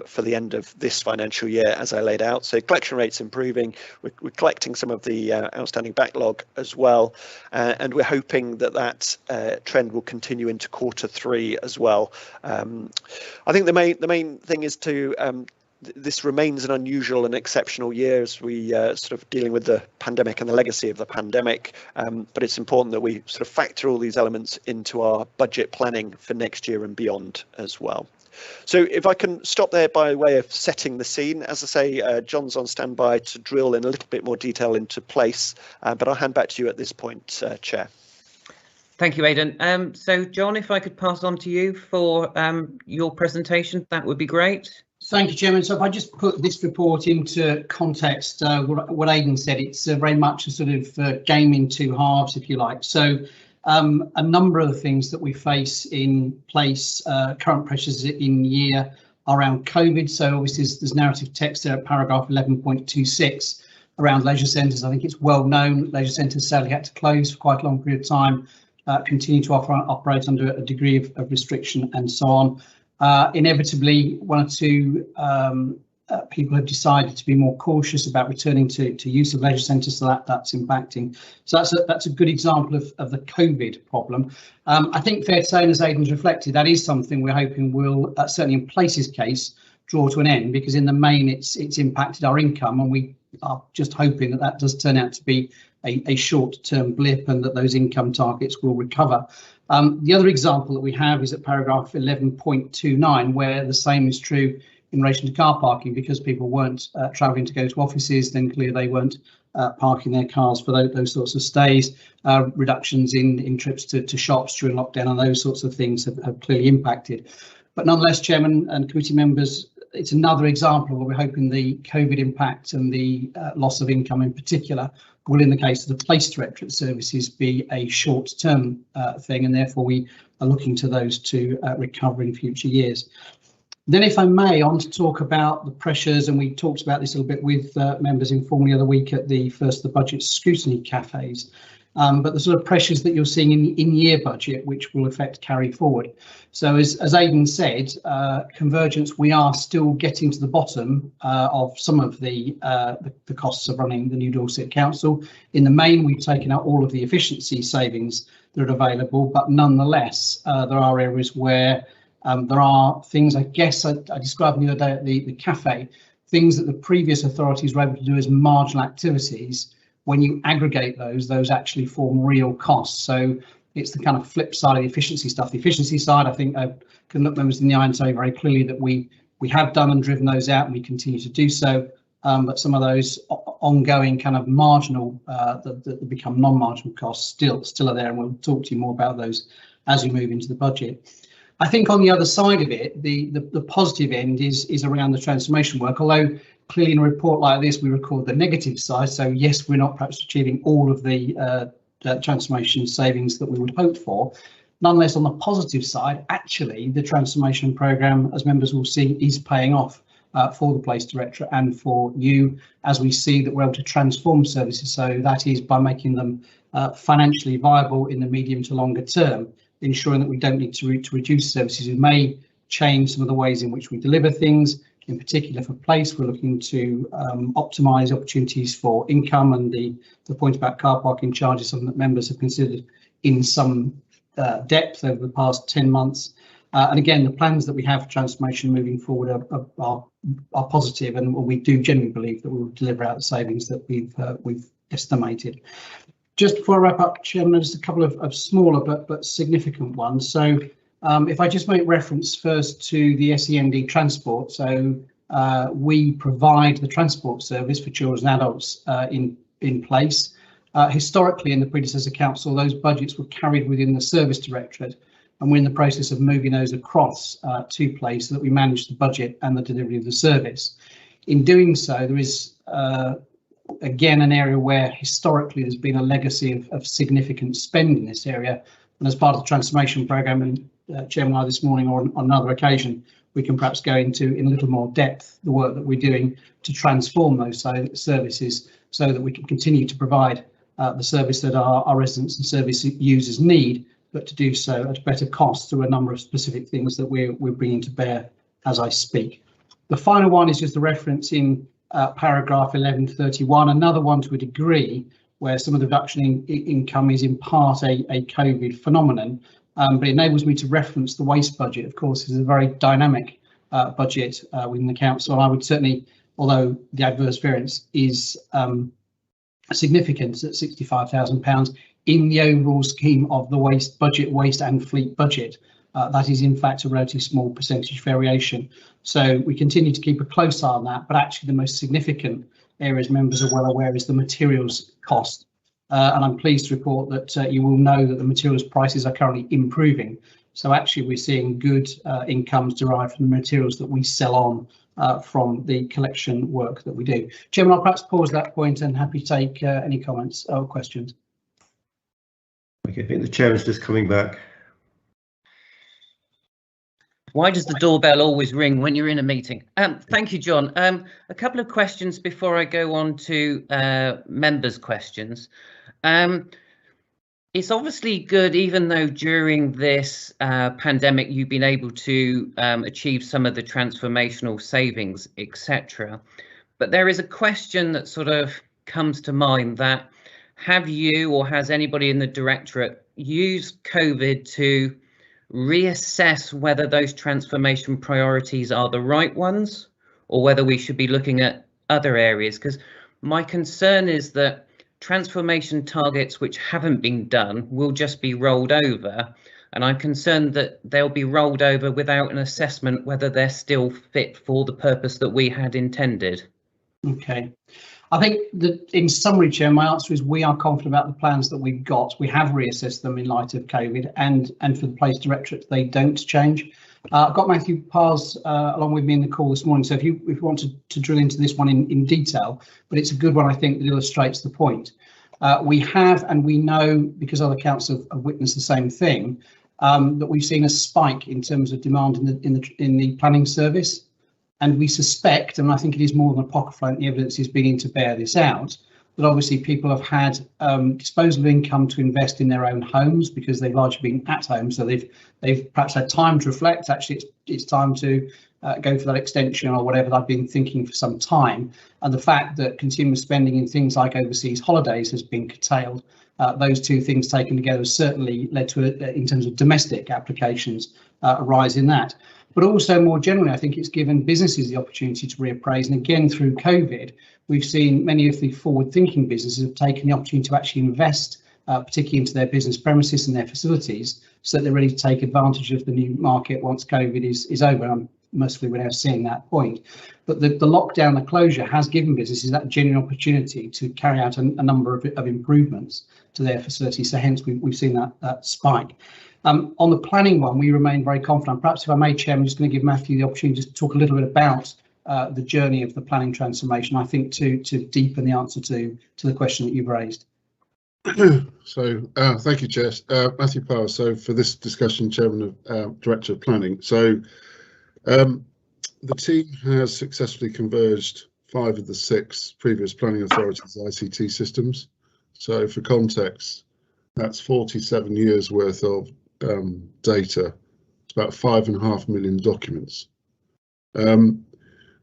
for the end of this financial year, as I laid out. So collection rates improving, we're collecting some of the outstanding backlog as well, and we're hoping that trend will continue into Q3 as well. I think the main thing is to this remains an unusual and exceptional year as we sort of dealing with the pandemic and the legacy of the pandemic, but it's important that we sort of factor all these elements into our budget planning for next year and beyond as well. So if I can stop there by way of setting the scene, as I say, John's on standby to drill in a little bit more detail into place, but I'll hand back to you at this point, Chair. Thank you, Aidan. So, John, if I could pass on to you for your presentation, that would be great. Thank you, Chairman. So if I just put this report into context, what Aidan said, it's very much a sort of game in two halves, if you like. So a number of the things that we face in place, current pressures in year around COVID. So obviously there's narrative text there at paragraph 11.26 around leisure centres. I think it's well known leisure centres sadly had to close for quite a long period of time. Continue to operate under a degree of restriction and so on. Inevitably, one or two people have decided to be more cautious about returning to use of leisure centres, so that's impacting. So that's a good example of the COVID problem. I think fair to say, as Aidan's reflected, that is something we're hoping will, certainly in Place's case, draw to an end, because in the main it's impacted our income, and we are just hoping that does turn out to be a short-term blip and that those income targets will recover. The other example that we have is at paragraph 11.29, where the same is true in relation to car parking, because people weren't travelling to go to offices, then clearly they weren't parking their cars for those sorts of stays. Reductions in trips to shops during lockdown and those sorts of things have clearly impacted. But nonetheless, Chairman and committee members, it's another example where we're hoping the COVID impact and the loss of income in particular will, in the case of the Place Directorate services, be a short-term thing, and therefore we are looking to those to recover in future years. Then, if I may, on to talk about the pressures, and we talked about this a little bit with members informally the other week at the first of the budget scrutiny cafes, but the sort of pressures that you're seeing in the in-year budget, which will affect carry forward. So as Aidan said, convergence, we are still getting to the bottom of some of the costs of running the new Dorset Council. In the main, we've taken out all of the efficiency savings that are available, but nonetheless, there are areas where there are things, I guess I described the other day at the cafe, things that the previous authorities were able to do as marginal activities. When you aggregate those actually form real costs. So it's the kind of flip side of the efficiency stuff. The efficiency side, I think I can look members in the eye and say very clearly that we have done and driven those out, and we continue to do so. But some of those ongoing kind of marginal that become non-marginal costs still are there, and we'll talk to you more about those as we move into the budget. I think on the other side of it, the positive end is around the transformation work, although clearly in a report like this we record the negative side. So yes, we're not perhaps achieving all of the transformation savings that we would hope for. Nonetheless, on the positive side, actually the transformation programme, as members will see, is paying off for the Place Directorate and for you, as we see that we're able to transform services. So that is by making them financially viable in the medium to longer term, ensuring that we don't need to reduce services. We may change some of the ways in which we deliver things. In particular for Place, we're looking to optimise opportunities for income, and the point about car parking charges, something that members have considered in some depth over the past 10 months. And again, the plans that we have for transformation moving forward are positive, and we do genuinely believe that we will deliver out the savings that we've estimated. Just before I wrap up, Chairman, just a couple of smaller but significant ones. So if I just make reference first to the SEND transport, so we provide the transport service for children and adults in Place. Historically, in the predecessor council, those budgets were carried within the Service Directorate, and we're in the process of moving those across to Place so that we manage the budget and the delivery of the service. In doing so, there is again an area where historically there's been a legacy of significant spend in this area, and as part of the transformation programme, and Chairman and I this morning or on another occasion, we can perhaps go into in a little more depth the work that we're doing to transform those services so that we can continue to provide the service that our residents and service users need, but to do so at a better cost through a number of specific things that we're bringing to bear as I speak. The final one is just the reference in paragraph 1131, another one to a degree where some of the reduction in income is in part a COVID phenomenon, but it enables me to reference the waste budget. Of course, is a very dynamic budget within the council. I would certainly, although the adverse variance is significant at £65,000 in the overall scheme of the waste budget, waste and fleet budget, that is in fact a relatively small percentage variation. So we continue to keep a close eye on that, but actually the most significant areas members are well aware is the materials cost. And I'm pleased to report that you will know that the materials prices are currently improving. So actually we're seeing good incomes derived from the materials that we sell on from the collection work that we do. Chairman, I'll perhaps pause that point and happy to take any comments or questions. Okay, I think the chairman's just coming back. Why does the doorbell always ring when you're in a meeting? Thank you, John. A couple of questions before I go on to members' questions. It's obviously good, even though during this pandemic you've been able to achieve some of the transformational savings, etc. But there is a question that sort of comes to mind that have you or has anybody in the directorate used COVID to reassess whether those transformation priorities are the right ones or whether we should be looking at other areas? Because my concern is that transformation targets which haven't been done will just be rolled over, and I'm concerned that they'll be rolled over without an assessment whether they're still fit for the purpose that we had intended. Okay. I think that in summary, Chair, my answer is we are confident about the plans that we've got. We have reassessed them in light of COVID, and for the Place Directorate, they don't change. I've got Matthew Pars along with me in the call this morning, so if you want to drill into this one in detail, but it's a good one, I think, that illustrates the point. We have, and we know, because other councils have witnessed the same thing, that we've seen a spike in terms of demand in the planning service. And we suspect, and I think it is more than apocryphal, and the evidence is beginning to bear this out, that obviously people have had disposable income to invest in their own homes because they've largely been at home, so they've perhaps had time to reflect. Actually, it's time to go for that extension or whatever I've been thinking for some time. And the fact that consumer spending in things like overseas holidays has been curtailed, those two things taken together has certainly led to, in terms of domestic applications, a rise in that. But also more generally, I think it's given businesses the opportunity to reappraise. And again, through COVID, we've seen many of the forward-thinking businesses have taken the opportunity to actually invest, particularly into their business premises and their facilities, so that they're ready to take advantage of the new market once COVID is over. And mostly we're now seeing that point. But the lockdown, the closure has given businesses that genuine opportunity to carry out a number of improvements to their facilities. So hence we've seen that spike. On the planning one, we remain very confident. Perhaps if I may, Chair, I'm just going to give Matthew the opportunity to talk a little bit about the journey of the planning transformation, I think, to deepen the answer to the question that you've raised. So thank you, Chair. Matthew Power. So for this discussion, Chairman of Director of Planning. So the team has successfully converged 5 of the 6 previous planning authorities' ICT systems. So for context, that's 47 years worth of data. It's about 5.5 million documents.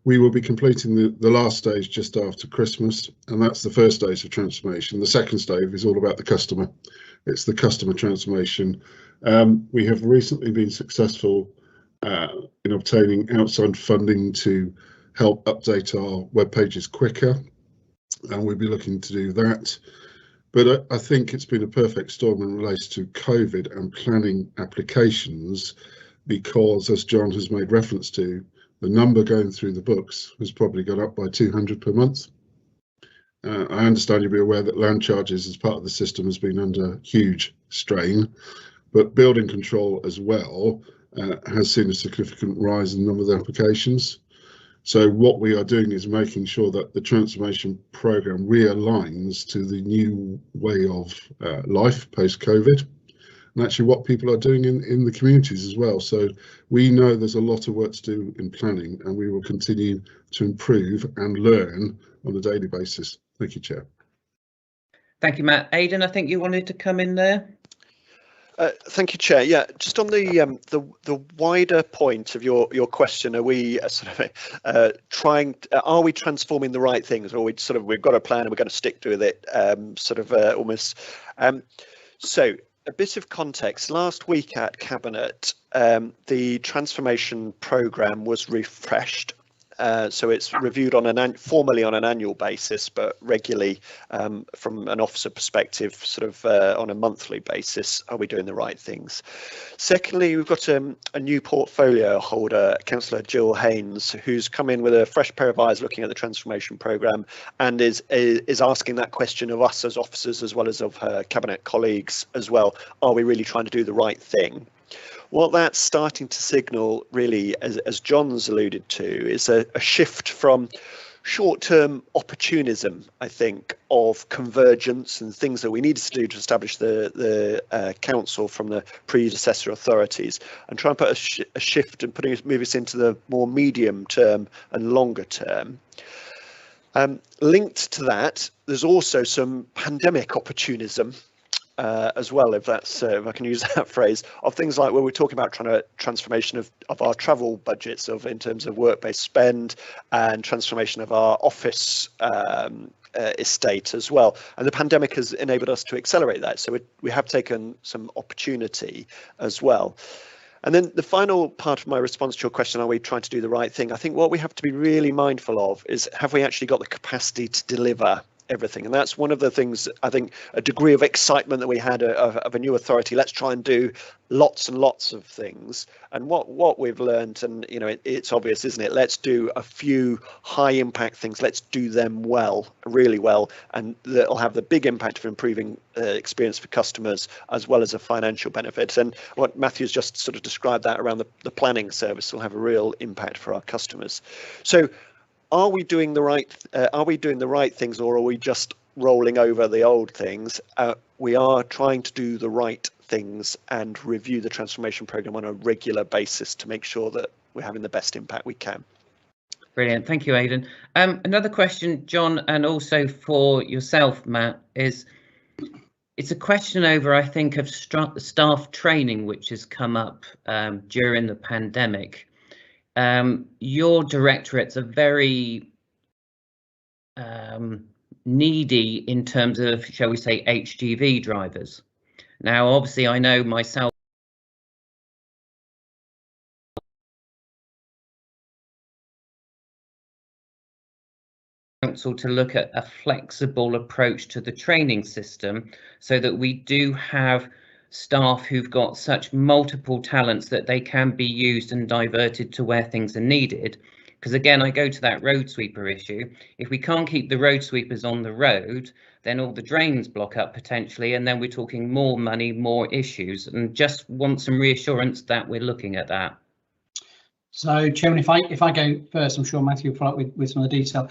We will be completing the last stage just after Christmas, and that's the first stage of transformation. The second stage is all about the customer. It's the customer transformation. We have recently been successful in obtaining outside funding to help update our web pages quicker, and we'll be looking to do that. But I think it's been a perfect storm in relation to COVID and planning applications, because, as John has made reference to, the number going through the books has probably gone up by 200 per month. I understand you'll be aware that land charges as part of the system has been under huge strain, but building control as well has seen a significant rise in the number of applications. So what we are doing is making sure that the transformation programme realigns to the new way of life post-COVID, and actually what people are doing in the communities as well. So we know there's a lot of work to do in planning, and we will continue to improve and learn on a daily basis. Thank you, Chair. Thank you, Matt. Aidan, I think you wanted to come in there. Thank you, Chair. Yeah, just on the wider point of your question, are we are we transforming the right things, or we've got a plan and we're going to stick to it, almost. So a bit of context. Last week at Cabinet, the transformation programme was refreshed. So it's reviewed formally on an annual basis, but regularly from an officer perspective, on a monthly basis. Are we doing the right things? Secondly, we've got a new portfolio holder, Councillor Jill Haynes, who's come in with a fresh pair of eyes looking at the transformation programme, and is asking that question of us as officers as well as of her Cabinet colleagues as well. Are we really trying to do the right thing? What that's starting to signal, really, as John's alluded to, is a shift from short-term opportunism, I think, of convergence and things that we needed to do to establish the council from the predecessor authorities, and try and put a shift and move us into the more medium term and longer term. Linked to that, there's also some pandemic opportunism as well, if I can use that phrase, of things like where we're talking about transformation of our travel budgets, in terms of work-based spend, and transformation of our office estate as well. And the pandemic has enabled us to accelerate that. So we have taken some opportunity as well. And then the final part of my response to your question, are we trying to do the right thing? I think what we have to be really mindful of is, have we actually got the capacity to deliver everything? And that's one of the things, I think, a degree of excitement that we had of a new authority. Let's try and do lots and lots of things. And what we've learned, and it's obvious, isn't it? Let's do a few high impact things. Let's do them well, really well, and that'll have the big impact of improving experience for customers as well as a financial benefit. And what Matthew's just sort of described, that around the planning service, will have a real impact for our customers. So are we doing the right things, or are we just rolling over the old things? We are trying to do the right things and review the transformation programme on a regular basis to make sure that we're having the best impact we can. Brilliant. Thank you, Aidan. Another question, John, and also for yourself, Matt, is it's a question over, I think, of staff training, which has come up during the pandemic. Your directorates are very needy in terms of, shall we say, HGV drivers. Now, obviously, I know myself, council to look at a flexible approach to the training system so that we do have staff who've got such multiple talents that they can be used and diverted to where things are needed. Because again, I go to that road sweeper issue. If we can't keep the road sweepers on the road, then all the drains block up potentially, and then we're talking more money, more issues, and just want some reassurance that we're looking at that. So, Chairman, if I go first, I'm sure Matthew will follow up with some of the detail.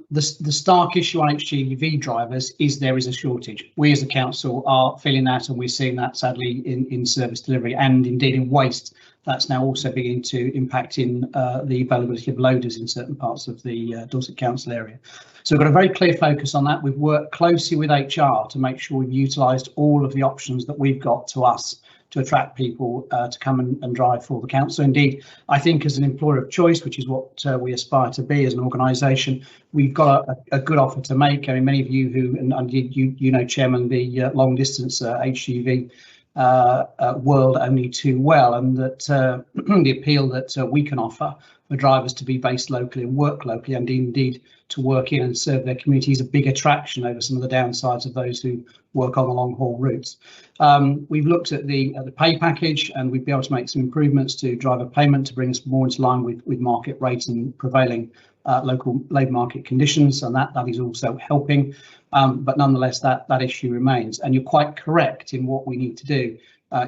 The stark issue on HGV drivers is there is a shortage. We as a council are feeling that, and we're seeing that sadly in service delivery and indeed in waste. That's now also beginning to impact in the availability of loaders in certain parts of the Dorset Council area. So we've got a very clear focus on that. We've worked closely with HR to make sure we've utilised all of the options that we've got to us to attract people to come and drive for the council. Indeed, I think as an employer of choice, which is what we aspire to be as an organisation, we've got a good offer to make. I mean, many of you who, and you know, Chairman, the long distance HGV world only too well, and that the appeal that we can offer for drivers to be based locally and work locally, and indeed to work in and serve their community, is a big attraction over some of the downsides of those who work on the long haul routes. We've looked at the pay package, and we'd be able to make some improvements to driver payment to bring us more into line with market rates and prevailing local labour market conditions, and that is also helping. But nonetheless, that issue remains. And you're quite correct in what we need to do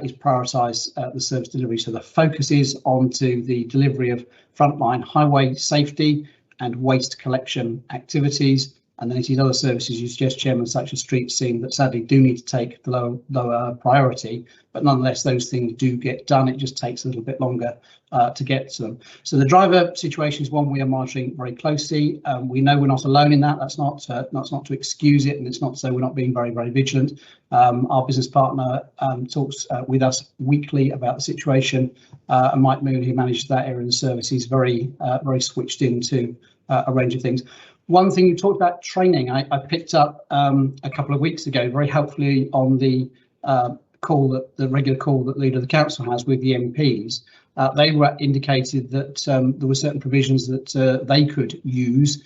is prioritise the service delivery. So the focus is onto the delivery of frontline highway safety and waste collection activities. And then it is other services you suggest, Chairman, such as street scene, that sadly do need to take the lower priority. But nonetheless, those things do get done. It just takes a little bit longer to get to them. So the driver situation is one we are monitoring very closely. We know we're not alone in that. That's not to excuse it, and it's not to say we're not being very, very vigilant. Our business partner talks with us weekly about the situation, and Mike Moon, who manages that area of the service, is very switched into a range of things. One thing you talked about training, I picked up a couple of weeks ago, very helpfully, on the regular call that the leader of the council has with the MPs. They were indicated that there were certain provisions that they could use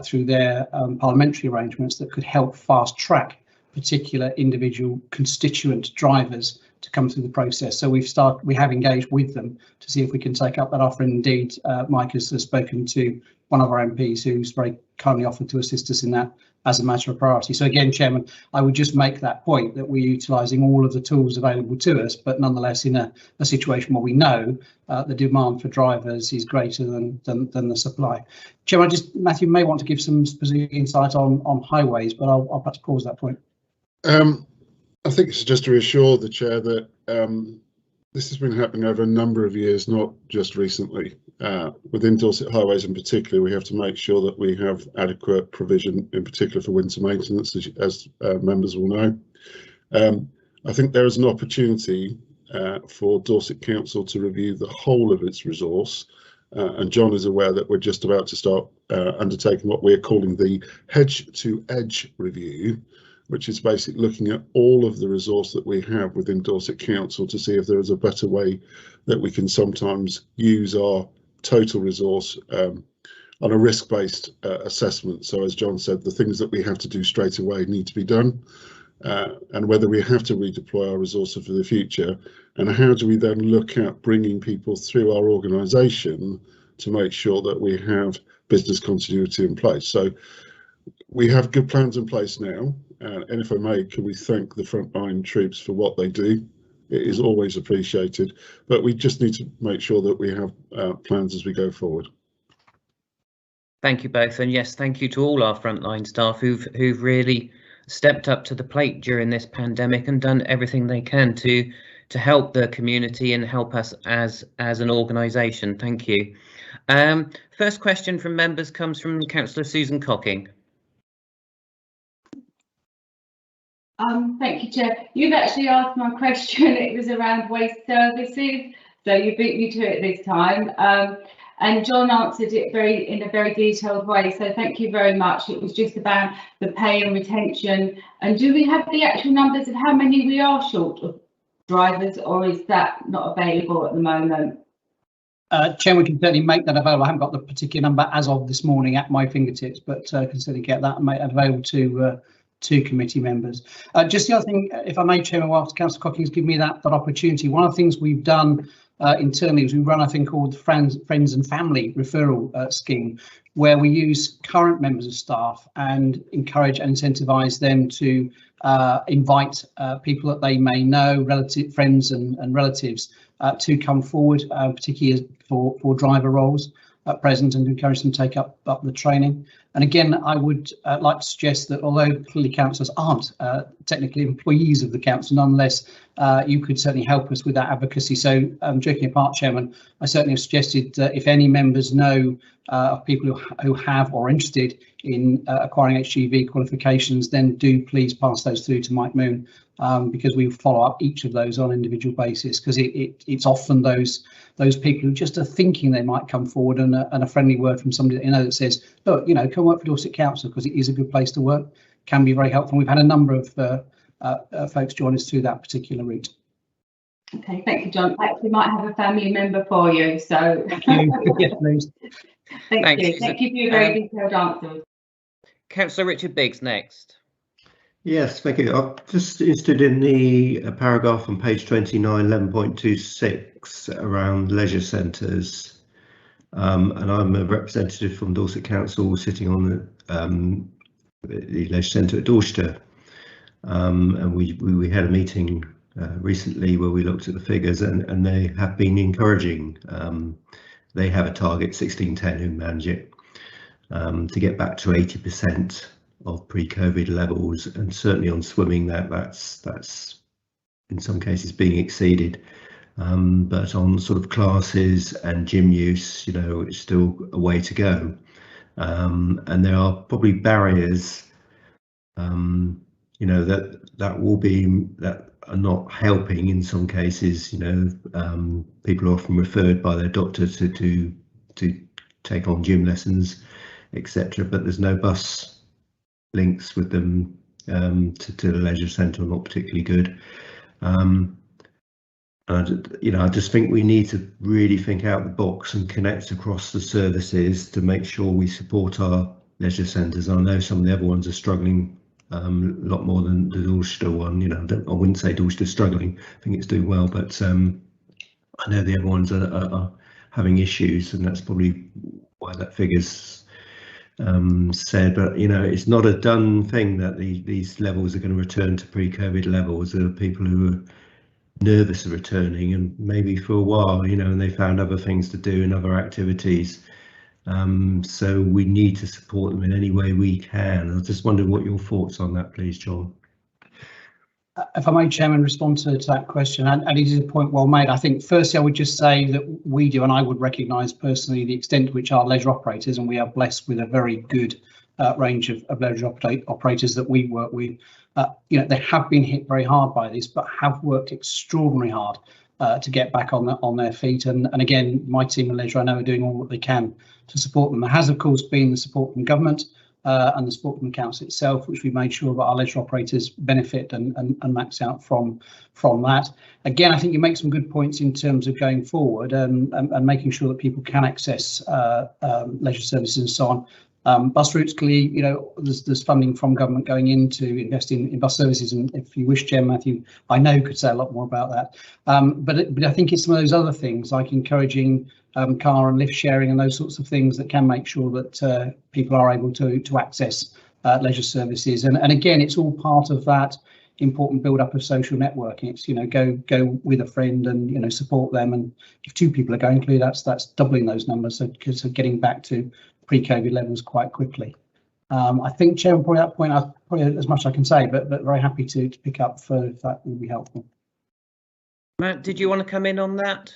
through their parliamentary arrangements that could help fast track particular individual constituent drivers to come through the process. So we have engaged with them to see if we can take up that offer. Indeed, Mike has spoken to one of our MPs who's very kindly offered to assist us in that as a matter of priority. So again, Chairman, I would just make that point that we're utilising all of the tools available to us, but nonetheless in a situation where we know the demand for drivers is greater than the supply. Chairman, Matthew may want to give some specific insight on highways, but I'll perhaps pause that point. I think it's just to reassure the Chair that this has been happening over a number of years, not just recently. Within Dorset Highways in particular, we have to make sure that we have adequate provision, in particular for winter maintenance, as members will know. I think there is an opportunity for Dorset Council to review the whole of its resource, and John is aware that we're just about to start undertaking what we're calling the Hedge to Edge review, which is basically looking at all of the resource that we have within Dorset Council to see if there is a better way that we can sometimes use our total resource on a risk-based assessment. So as John said, the things that we have to do straight away need to be done, and whether we have to redeploy our resources for the future, and how do we then look at bringing people through our organisation to make sure that we have business continuity in place. So we have good plans in place now, and if I may, can we thank the frontline troops for what they do? It is always appreciated, but we just need to make sure that we have plans as we go forward. Thank you both, and yes, thank you to all our frontline staff who've really stepped up to the plate during this pandemic and done everything they can to help the community and help us as an organisation. Thank you. First question from members comes from Councillor Susan Cocking. Thank you, Chair. You've actually asked my question. It was around waste services, so you beat me to it this time. And John answered it in a very detailed way, so thank you very much. It was just about the pay and retention. And do we have the actual numbers of how many we are short of drivers, or is that not available at the moment? Chair, we can certainly make that available. I haven't got the particular number as of this morning at my fingertips, but can certainly get that and make that available to committee members. Just the other thing, if I may, Chairman, whilst Councillor Cocking's given me that opportunity, one of the things we've done internally is we run a thing called Friends and Family Referral Scheme, where we use current members of staff and encourage and incentivise them to invite people that they may know, friends and relatives, to come forward, particularly for driver roles at present, and encourage them to take up the training. And again, I would like to suggest that although clearly councillors aren't technically employees of the council, nonetheless, you could certainly help us with that advocacy. So joking apart, Chairman, I certainly have suggested that if any members know of people who have or are interested in acquiring HGV qualifications, then do please pass those through to Mike Moon, because we follow up each of those on an individual basis, because it's often those people who just are thinking they might come forward, and a friendly word from somebody that you know that says, look, you know, come work for Dorset Council because it is a good place to work, can be very helpful. We've had a number of folks join us through that particular route. Okay, thank you, John. We might have a family member for you, so thank you. Yes, please. Thank you. Thank you for your very detailed answers. Councillor Richard Biggs next. Yes, thank you. I'm just interested in the paragraph on page 29, 11.26 around leisure centres. And I'm a representative from Dorset Council sitting on the leisure centre at Dorset. And we had a meeting recently where we looked at the figures, and they have been encouraging. They have a target, 1610, who manage it, to get back to 80% of pre-COVID levels, and certainly on swimming that's in some cases being exceeded. But on sort of classes and gym use, you know, it's still a way to go. And there are probably barriers, you know, that are not helping in some cases. You know, people are often referred by their doctor to take on gym lessons, etc. But there's no bus links with them to the leisure centre, not particularly good. And you know, I just think we need to really think out the box and connect across the services to make sure we support our leisure centres. I know some of the other ones are struggling a lot more than the Dorset one. You know, I wouldn't say Dorset is struggling. I think it's doing well, but I know the other ones are having issues, and that's probably why that figure's said. But you know, it's not a done thing that these levels are going to return to pre-COVID levels. There are people who are nervous of returning, and maybe for a while, you know, and they found other things to do and other activities. So we need to support them in any way we can. I just wondered what your thoughts on that, please, John. If I may, Chairman, respond to that question, and it is a point well made. I think firstly, I would just say that we do, and I would recognise personally the extent to which our leisure operators, and we are blessed with a very good range of leisure operators that we work with. You know, they have been hit very hard by this, but have worked extraordinarily hard to get back on their feet. And again, my team in leisure, I know, are doing all that they can to support them. There has, of course, been the support from government and the support from the council itself, which we made sure that our leisure operators benefit and max out from that. Again, I think you make some good points in terms of going forward and making sure that people can access leisure services and so on. Bus routes, clearly, you know, there's funding from government going into investing in bus services, and if you wish, Chair Matthew, I know could say a lot more about that. But I think it's some of those other things like encouraging car and lift sharing and those sorts of things that can make sure that people are able to access leisure services. And again, it's all part of that important build up of social networking. It's, you know, go with a friend and, you know, support them. And if two people are going, clearly that's doubling those numbers. So because of getting back to pre-COVID levels quite quickly. I think, Chair, probably that point, probably as much as I can say, but very happy to pick up for if that would be helpful. Matt, did you want to come in on that?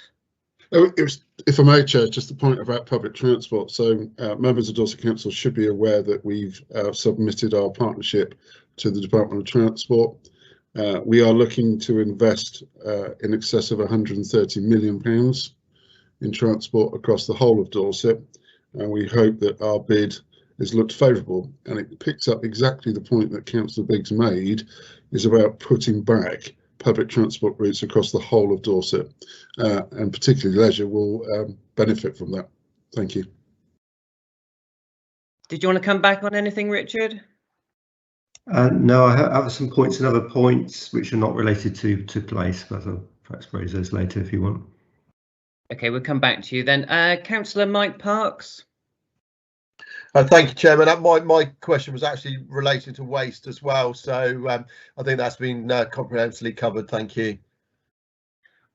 Oh, it was, if I may, Chair, just a point about public transport. So members of Dorset Council should be aware that we've submitted our partnership to the Department of Transport. We are looking to invest in excess of £130 million in transport across the whole of Dorset, and we hope that our bid is looked favourable. And it picks up exactly the point that Councillor Biggs made, is about putting back public transport routes across the whole of Dorset, and particularly leisure will benefit from that. Thank you. Did you want to come back on anything, Richard? No, I have some points and other points which are not related to place, but I'll perhaps raise those later if you want. Okay, we'll come back to you then. Councillor Mike Parks. Thank you, Chairman. My question was actually related to waste as well, so I think that's been comprehensively covered. Thank you.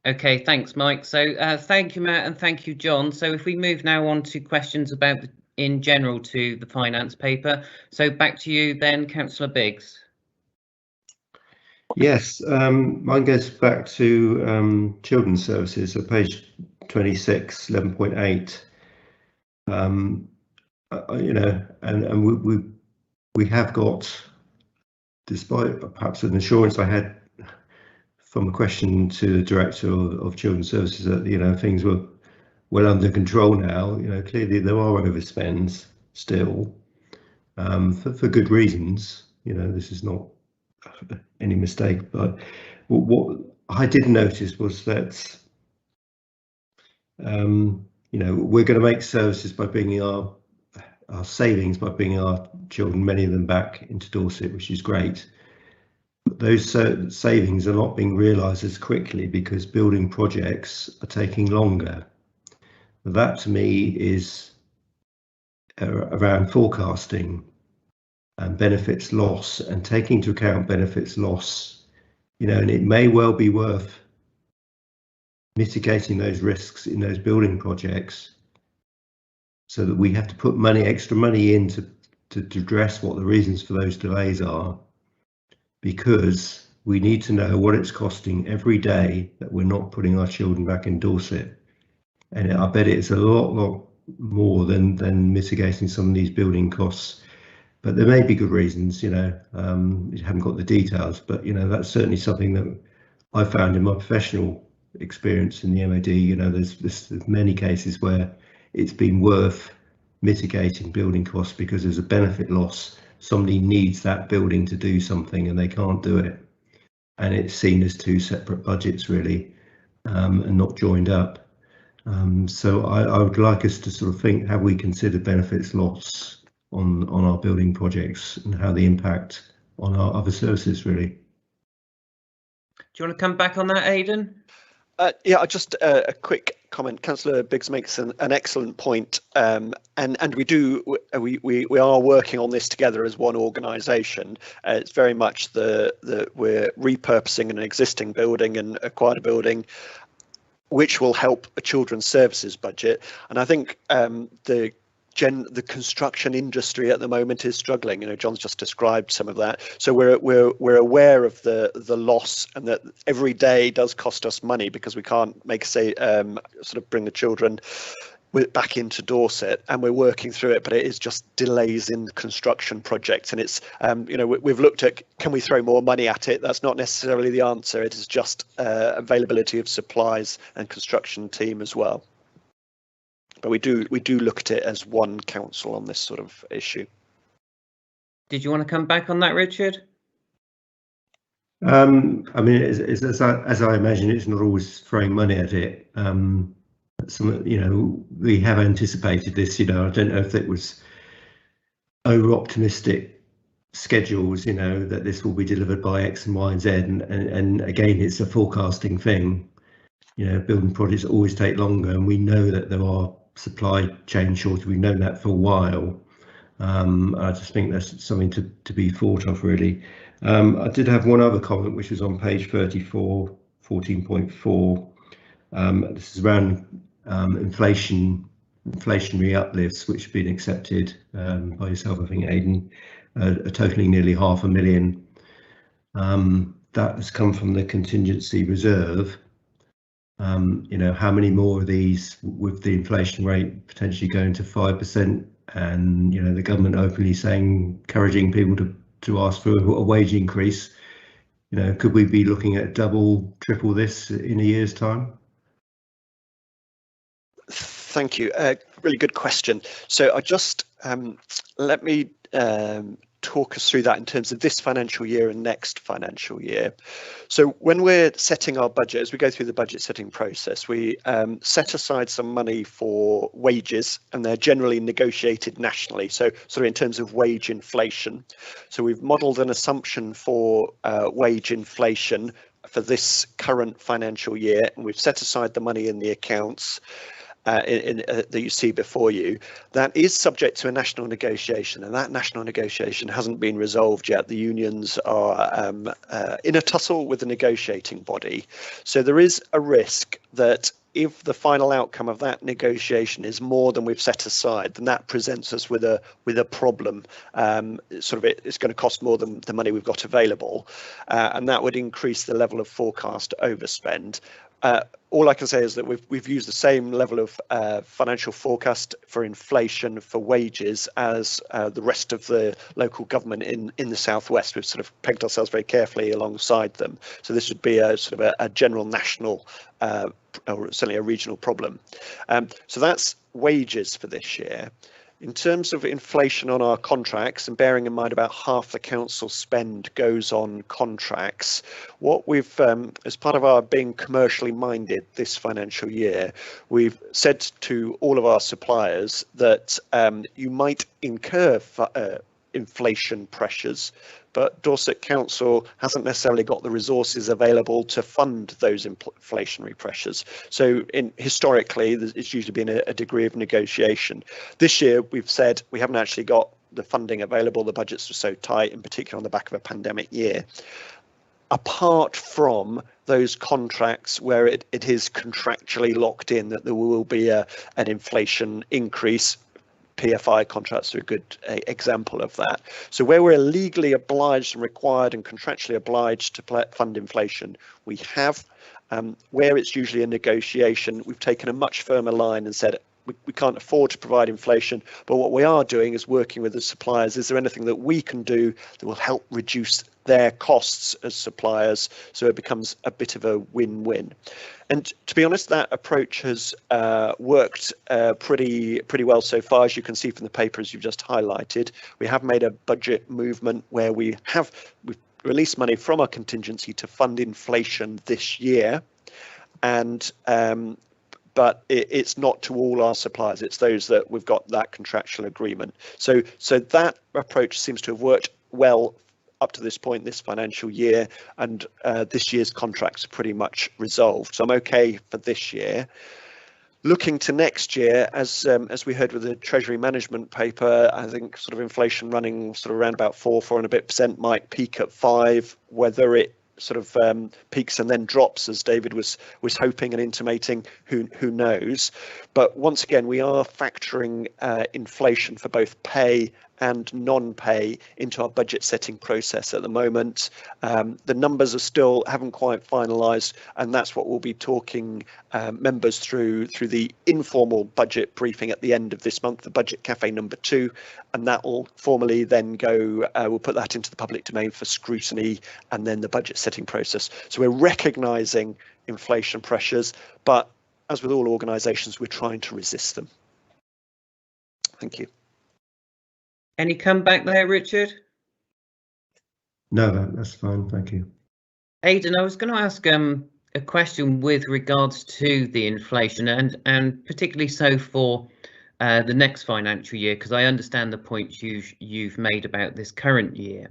Okay, thanks, Mike. So thank you, Matt, and thank you, John. So if we move now on to questions about in general to the finance paper. So back to you then, Councillor Biggs. Yes, mine goes back to children's services, so page 26, 11.8. You know, and we have got, despite perhaps an assurance I had from a question to the director of children's services that, you know, things were well under control now. You know, clearly there are overspends still, for good reasons. You know, this is not any mistake, but what I did notice was that you know, we're going to make services by bringing our savings, by bringing our children, many of them, back into Dorset, which is great. But those savings are not being realised as quickly because building projects are taking longer. That to me is around forecasting and benefits loss and taking into account benefits loss, you know, and it may well be worth mitigating those risks in those building projects so that we have to put extra money in to address what the reasons for those delays are, because we need to know what it's costing every day that we're not putting our children back in Dorset. And I bet it's a lot more than mitigating some of these building costs. But there may be good reasons, you know, you haven't got the details, but, you know, that's certainly something that I found in my professional experience in the MOD. You know, there's many cases where it's been worth mitigating building costs because there's a benefit loss. Somebody needs that building to do something and they can't do it. And it's seen as two separate budgets, really, and not joined up. So I would like us to sort of think, have we considered benefits loss on our building projects and how they impact on our other services, really? Do you want to come back on that, Aidan? Yeah, just a quick comment. Councillor Biggs makes an excellent point, and we are working on this together as one organisation. It's very much we're repurposing an existing building and acquired a building, which will help a children's services budget. And I think the construction industry at the moment is struggling. You know, John's just described some of that. So we're aware of the loss, and that every day does cost us money because we can't sort of bring the children back into Dorset, and we're working through it. But it is just delays in construction projects, and it's you know, we've looked at, can we throw more money at it? That's not necessarily the answer. It is just availability of supplies and construction team as well. But we do look at it as one council on this sort of issue. Did you want to come back on that, Richard? I mean, as I imagine, it's not always throwing money at it. You know, we have anticipated this. You know, I don't know if it was over-optimistic schedules, you know, that this will be delivered by X and Y and Z, and again, it's a forecasting thing. You know, building projects always take longer, and we know that there are supply chain shortage. We've known that for a while. I just think that's something to be thought of, really. I did have one other comment, which was on page 34, 14.4. This is around inflationary uplifts, which have been accepted by yourself, I think, Aidan, totaling nearly £500,000. That has come from the contingency reserve. You know, how many more of these with the inflation rate potentially going to 5%, and you know the government openly saying, encouraging people to ask for a wage increase? You know, could we be looking at double, triple this in a year's time? Thank you. Really good question. So I just let me talk us through that in terms of this financial year and next financial year. So when we're setting our budget, as we go through the budget setting process, we set aside some money for wages, and they're generally negotiated nationally. So sort of in terms of wage inflation. So we've modelled an assumption for wage inflation for this current financial year, and we've set aside the money in the accounts that you see before you. That is subject to a national negotiation, and that national negotiation hasn't been resolved yet. The unions are in a tussle with the negotiating body. So there is a risk that if the final outcome of that negotiation is more than we've set aside, then that presents us with a problem. It's going to cost more than the money we've got available, and that would increase the level of forecast overspend. All I can say is that we've used the same level of financial forecast for inflation for wages as the rest of the local government in the southwest. We've sort of pegged ourselves very carefully alongside them. So this would be a sort of a general national or certainly a regional problem. So that's wages for this year. In terms of inflation on our contracts, and bearing in mind about half the council spend goes on contracts, what we've, as part of our being commercially minded this financial year, we've said to all of our suppliers that you might incur inflation pressures, but Dorset Council hasn't necessarily got the resources available to fund those inflationary pressures. So historically, it's usually been a degree of negotiation. This year, we've said we haven't actually got the funding available. The budgets were so tight, in particular on the back of a pandemic year. Apart from those contracts where it is contractually locked in that there will be an inflation increase, PFI contracts are a good example of that. So where we're legally obliged and required and contractually obliged to fund inflation, we have. Where it's usually a negotiation, we've taken a much firmer line and said we can't afford to provide inflation, but what we are doing is working with the suppliers. Is there anything that we can do that will help reduce their costs as suppliers, so it becomes a bit of a win-win? And to be honest, that approach has worked pretty well so far. As you can see from the papers you've just highlighted, we have made a budget movement where we've released money from our contingency to fund inflation this year, and but it's not to all our suppliers. It's those that we've got that contractual agreement. So that approach seems to have worked well up to this point this financial year, and this year's contracts are pretty much resolved. So I'm okay for this year. Looking to next year, as we heard with the Treasury management paper, I think sort of inflation running sort of around about 4 and a bit percent, might peak at 5. Whether it sort of peaks and then drops, as David was hoping and intimating, who knows? But once again, we are factoring inflation for both pay and non-pay into our budget setting process at the moment. The numbers haven't quite finalised, and that's what we'll be talking members through the informal budget briefing at the end of this month, the Budget Cafe number 2, and that will formally then go, we'll put that into the public domain for scrutiny and then the budget setting process. So we're recognising inflation pressures, but as with all organisations, we're trying to resist them. Thank you. Any comeback there, Richard? No, that's fine, thank you. Aidan, I was going to ask a question with regards to the inflation, and particularly so for the next financial year, because I understand the points you've made about this current year.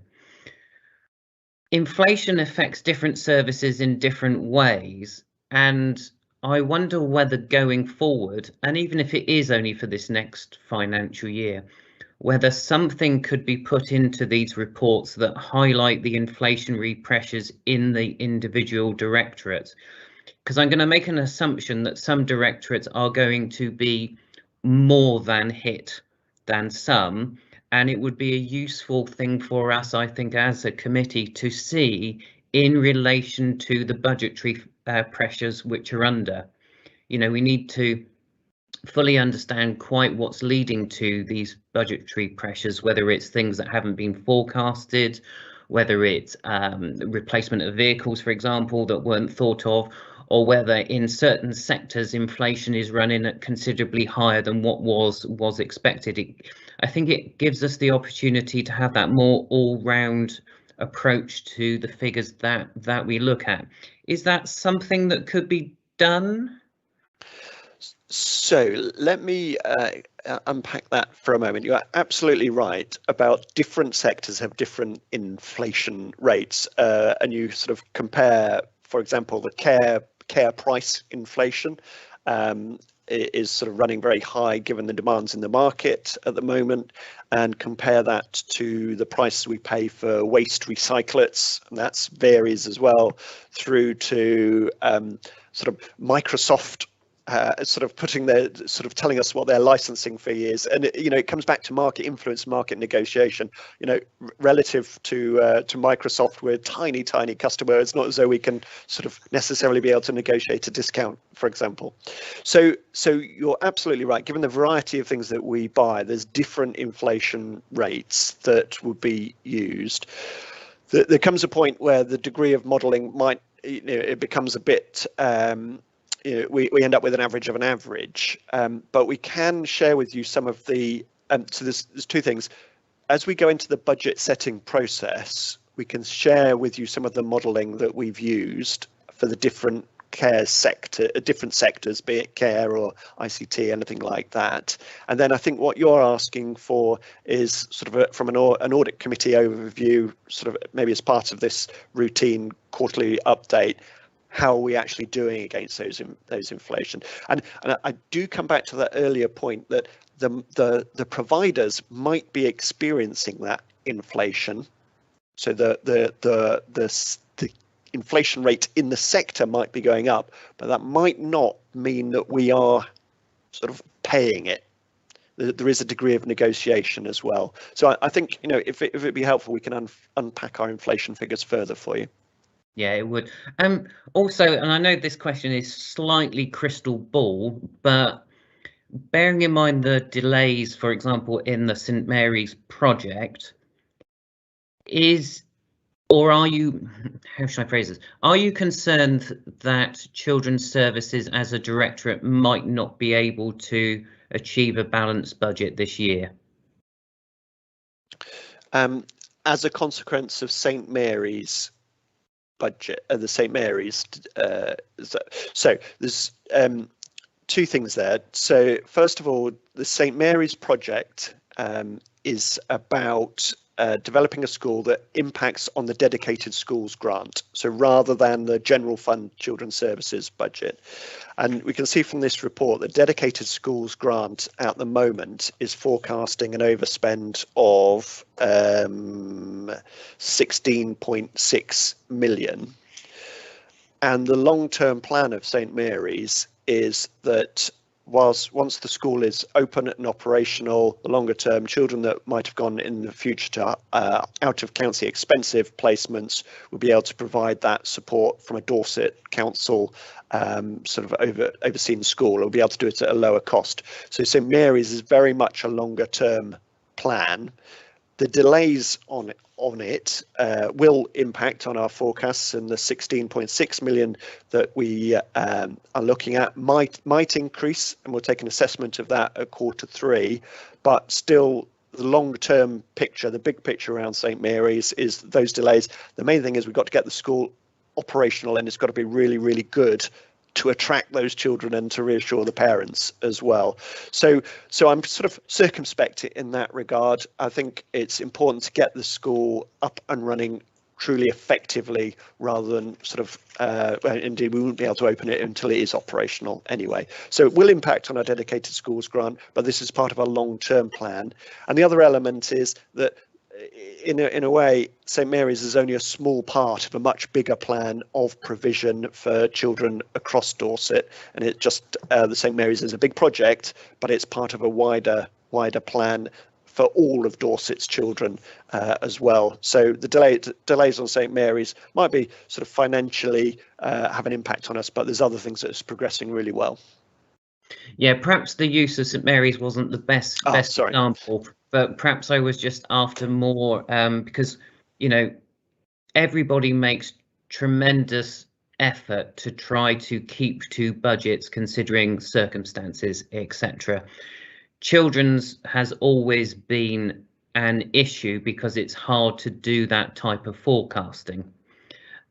Inflation affects different services in different ways, and I wonder whether going forward, and even if it is only for this next financial year, whether something could be put into these reports that highlight the inflationary pressures in the individual directorates. Because I'm going to make an assumption that some directorates are going to be more than hit than some, and it would be a useful thing for us, I think, as a committee to see in relation to the budgetary pressures which are under. You know, we need to fully understand quite what's leading to these budgetary pressures, whether it's things that haven't been forecasted, whether it's replacement of vehicles, for example, that weren't thought of, or whether in certain sectors inflation is running at considerably higher than what was expected. I think it gives us the opportunity to have that more all-round approach to the figures that we look at. Is that something that could be done? So let me unpack that for a moment. You are absolutely right about different sectors have different inflation rates, and you sort of compare, for example, the care price inflation is sort of running very high given the demands in the market at the moment, and compare that to the price we pay for waste recyclates, and that varies as well, through to sort of Microsoft sort of telling us what their licensing fee is, and it comes back to market influence, market negotiation. Relative to Microsoft, we're a tiny customer. It's not as though we can sort of necessarily be able to negotiate a discount, for example. So you're absolutely right. Given the variety of things that we buy, there's different inflation rates that would be used. There comes a point where the degree of modelling might, it becomes a bit. We end up with an average of an average, but we can share with you some of the, so there's two things. As we go into the budget setting process, we can share with you some of the modelling that we've used for the different different sectors, be it care or ICT, anything like that. And then I think what you're asking for is sort of from an audit committee overview, sort of maybe as part of this routine quarterly update, how are we actually doing against those inflation? And I do come back to that earlier point that the providers might be experiencing that inflation. So the inflation rate in the sector might be going up, but that might not mean that we are sort of paying it. There is a degree of negotiation as well. So I think, if it'd be helpful, we can unpack our inflation figures further for you. Yeah, it would. Also, and I know this question is slightly crystal ball, but bearing in mind the delays, for example, in the St Mary's project, are you, how should I phrase this? Are you concerned that Children's Services as a directorate might not be able to achieve a balanced budget this year? As a consequence of St Mary's budget, the St Mary's, so there's two things there. So first of all, the St Mary's project is about developing a school that impacts on the dedicated schools grant, so rather than the general fund children's services budget. And we can see from this report that dedicated schools grant at the moment is forecasting an overspend of 16.6 million. And the long-term plan of St Mary's is that once the school is open and operational, the longer term, children that might have gone in the future to out of county expensive placements will be able to provide that support from a Dorset council sort of overseen school. Will be able to do it at a lower cost. So St Mary's is very much a longer term plan. The delays on it will impact on our forecasts, and the 16.6 million that we are looking at might increase, and we'll take an assessment of that at Q3. But still, the long-term picture, the big picture around St Mary's is those delays. The main thing is we've got to get the school operational, and it's got to be really, really good to attract those children and to reassure the parents as well. So I'm sort of circumspect in that regard. I think it's important to get the school up and running truly effectively, rather than sort of indeed we wouldn't be able to open it until it is operational anyway. So it will impact on our dedicated schools grant, but this is part of our long-term plan. And the other element is that in a way, St Mary's is only a small part of a much bigger plan of provision for children across Dorset, and it just the St Mary's is a big project, but it's part of a wider plan for all of Dorset's children as well. So the delays on St Mary's might be sort of financially have an impact on us, but there's other things that is progressing really well. Yeah, perhaps the use of St Mary's wasn't the best example, but perhaps I was just after more because, you know, everybody makes tremendous effort to try to keep to budgets considering circumstances, etc. Children's has always been an issue because it's hard to do that type of forecasting.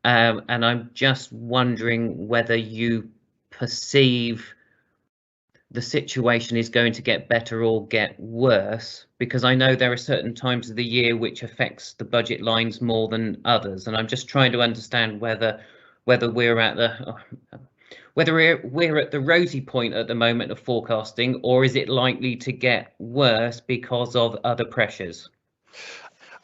And I'm just wondering whether you perceive the situation is going to get better or get worse, because I know there are certain times of the year which affects the budget lines more than others, and I'm just trying to understand whether we're at the rosy point at the moment of forecasting, or is it likely to get worse because of other pressures?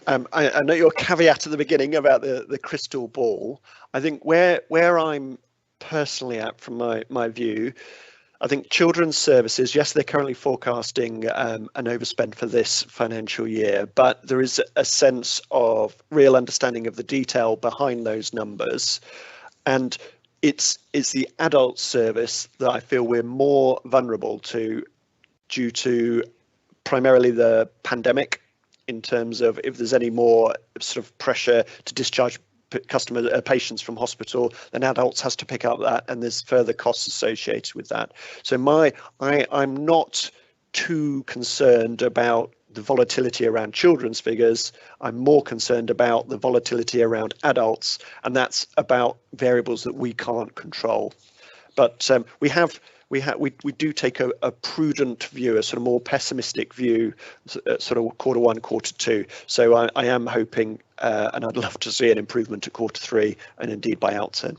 I know your caveat at the beginning about the crystal ball. I think where I'm personally at from my view, I think children's services, yes, they're currently forecasting an overspend for this financial year, but there is a sense of real understanding of the detail behind those numbers. And it's the adult service that I feel we're more vulnerable to due to primarily the pandemic, in terms of if there's any more sort of pressure to discharge patients from hospital, then adults has to pick up that, and there's further costs associated with that. So I'm not too concerned about the volatility around children's figures. I'm more concerned about the volatility around adults, and that's about variables that we can't control. But we do take a prudent view, a sort of more pessimistic view, sort of Q1, Q2. So I am hoping, and I'd love to see an improvement at Q3 and indeed by outturn.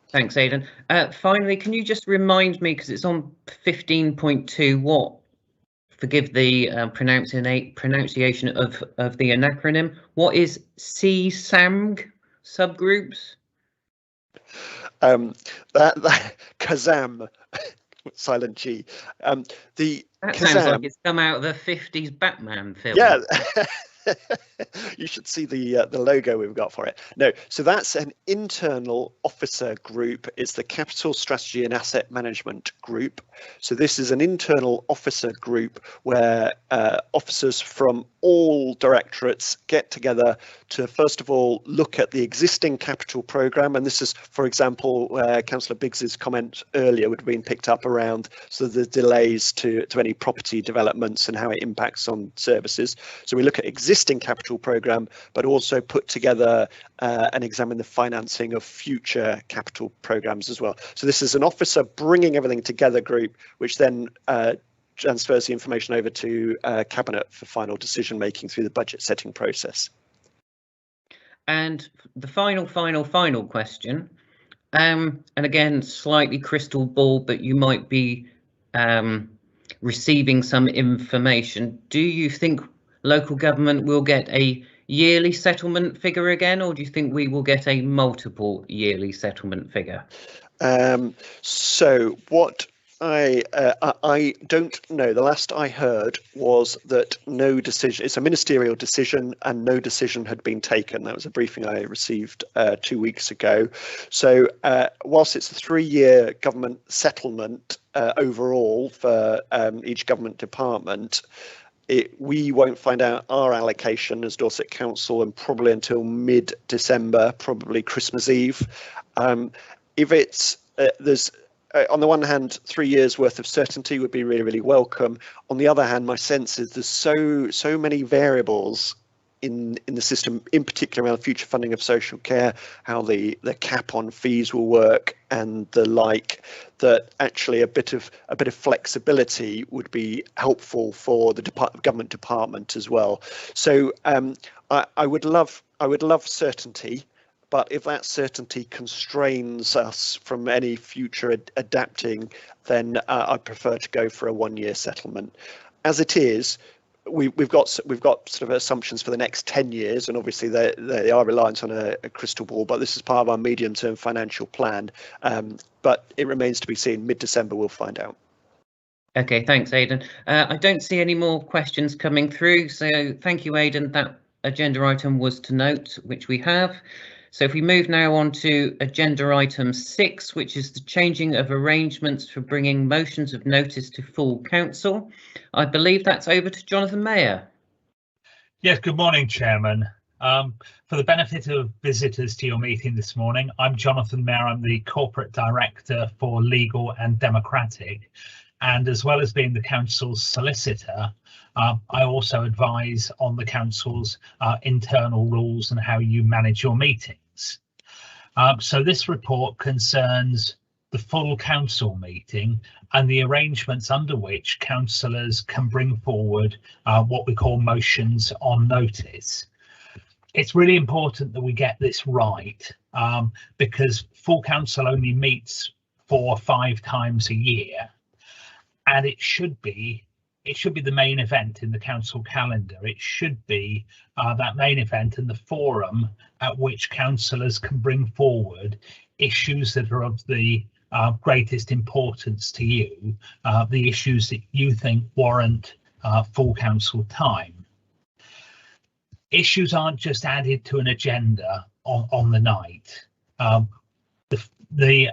Thanks, Aidan. Finally, can you just remind me, because it's on 15.2, what, forgive the pronunciation of the acronym, what is CSAMG subgroups? That Kazam, silent G. That sounds like it's come out of the 50s Batman film. Yeah. You should see the logo we've got for it. No, so that's an internal officer group. It's the Capital Strategy and Asset Management Group. So this is an internal officer group where officers from all directorates get together to first of all look at the existing capital programme, and this is, for example, Councillor Biggs's comment earlier would have been picked up around so the delays to any property developments and how it impacts on services. So we look at existing capital programme, but also put together and examine the financing of future capital programmes as well. So this is an officer bringing everything together group, which then transfers the information over to Cabinet for final decision making through the budget setting process. And the final question, and again, slightly crystal ball, but you might be receiving some information. Do you think local government will get a yearly settlement figure again, or do you think we will get a multiple yearly settlement figure? So what I don't know. The last I heard was that no decision, it's a ministerial decision and no decision had been taken. That was a briefing I received 2 weeks ago. So whilst it's a 3-year government settlement overall for each government department, we won't find out our allocation as Dorset Council and probably until mid-December, probably Christmas Eve. If it's there's on the one hand, 3 years worth of certainty would be really, really welcome. On the other hand, my sense is there's so many variables in the system, in particular around future funding of social care, how the cap on fees will work and the like, that actually a bit of flexibility would be helpful for the government department as well. So I would love certainty. But if that certainty constrains us from any future adapting, then I prefer to go for a 1-year settlement. As it is, we've got sort of assumptions for the next 10 years, and obviously they are reliant on a crystal ball. But this is part of our medium-term financial plan. But it remains to be seen. Mid-December, we'll find out. Okay, thanks, Aidan. I don't see any more questions coming through, so thank you, Aidan. That agenda item was to note, which we have. So if we move now on to agenda item 6, which is the changing of arrangements for bringing motions of notice to full council. I believe that's over to Jonathan Mayer. Yes, good morning, Chairman. For the benefit of visitors to your meeting this morning, I'm Jonathan Mayer. I'm the Corporate Director for Legal and Democratic, and as well as being the Council's solicitor, I also advise on the Council's internal rules and how you manage your meetings. So this report concerns the full Council meeting and the arrangements under which councillors can bring forward what we call motions on notice. It's really important that we get this right because full council only meets 4 or 5 times a year, and it should be the main event in the council calendar. It should be that main event and the forum at which councillors can bring forward issues that are of the greatest importance to you, the issues that you think warrant full council time. Issues aren't just added to an agenda on the night. The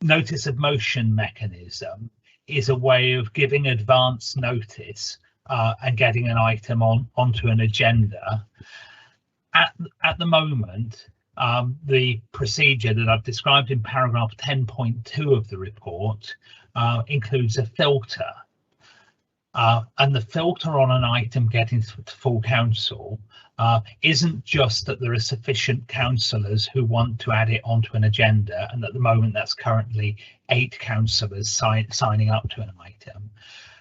notice of motion mechanism is a way of giving advance notice and getting an item onto an agenda. At the moment, the procedure that I've described in paragraph 10.2 of the report includes a filter. And the filter on an item getting to full council isn't just that there are sufficient councillors who want to add it onto an agenda, and at the moment that's currently 8 councillors signing up to an item,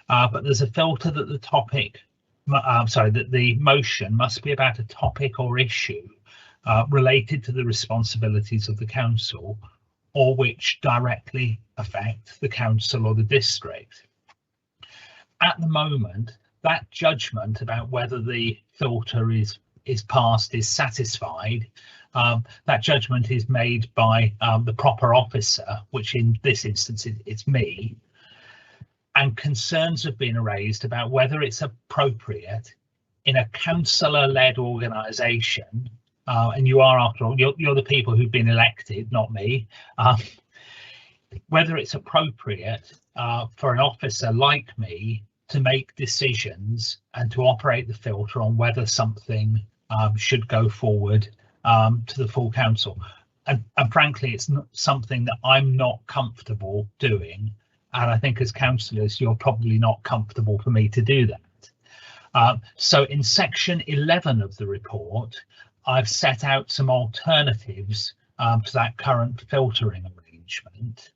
but there's a filter that the topic, that the motion must be about a topic or issue related to the responsibilities of the council, or which directly affect the council or the district. At the moment, that judgment about whether the filter is passed is satisfied. That judgment is made by the proper officer, which in this instance it's me, and concerns have been raised about whether it's appropriate in a councillor-led organisation, and you are, after all, you're the people who've been elected, not me, whether it's appropriate for an officer like me to make decisions and to operate the filter on whether something should go forward to the full council. And frankly, it's not something that I'm not comfortable doing. And I think as councillors, you're probably not comfortable for me to do that. So in section 11 of the report, I've set out some alternatives to that current filtering arrangement.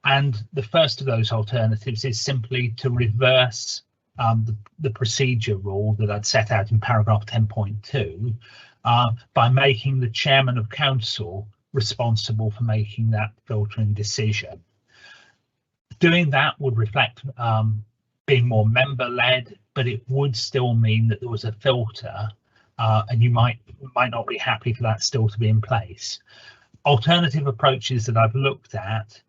And the first of those alternatives is simply to reverse the procedure rule that I'd set out in paragraph 10.2 by making the chairman of council responsible for making that filtering decision. Doing that would reflect being more member-led, but it would still mean that there was a filter, and you might not be happy for that still to be in place. Alternative approaches that I've looked at,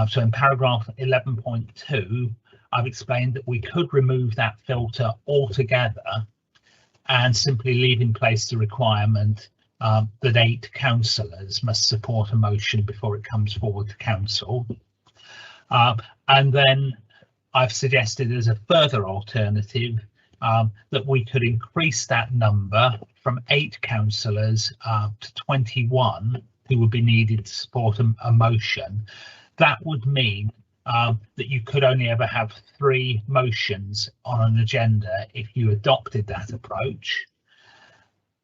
so in paragraph 11.2, I've explained that we could remove that filter altogether and simply leave in place the requirement that 8 councillors must support a motion before it comes forward to council. And then I've suggested as a further alternative that we could increase that number from 8 councillors to 21 who would be needed to support a motion. That would mean that you could only ever have 3 motions on an agenda if you adopted that approach.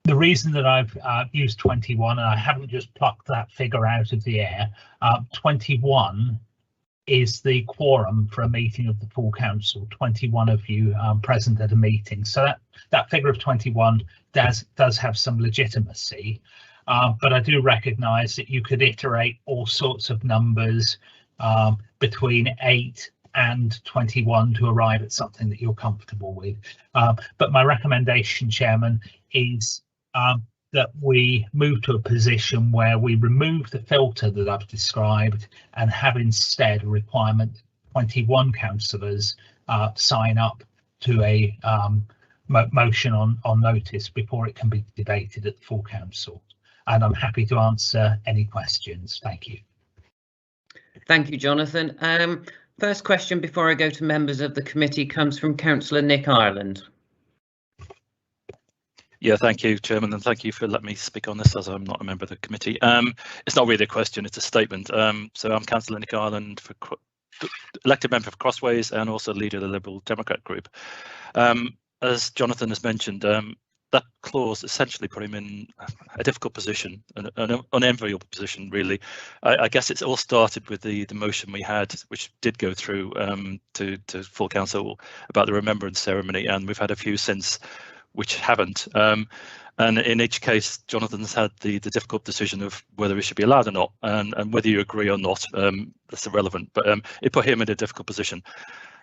The reason that I've used 21, and I haven't just plucked that figure out of the air, 21 is the quorum for a meeting of the full council, 21 of you present at a meeting. So that figure of 21 does have some legitimacy, but I do recognise that you could iterate all sorts of numbers between 8 and 21 to arrive at something that you're comfortable with. But my recommendation, Chairman, is that we move to a position where we remove the filter that I've described and have instead a requirement 21 councillors sign up to a motion on notice before it can be debated at the full council. And I'm happy to answer any questions. Thank you. Thank you, Jonathan. First question before I go to members of the committee comes from Councillor Nick Ireland. Yeah, thank you, Chairman, and thank you for letting me speak on this as I'm not a member of the committee. It's not really a question, it's a statement. So I'm Councillor Nick Ireland, elected member for Crossways and also leader of the Liberal Democrat group. As Jonathan has mentioned, that clause essentially put him in a difficult position, an unenviable position, really. I guess it's all started with the motion we had, which did go through to full council about the remembrance ceremony, and we've had a few since which haven't. And in each case, Jonathan's had the difficult decision of whether he should be allowed or not, and whether you agree or not, that's irrelevant. But it put him in a difficult position.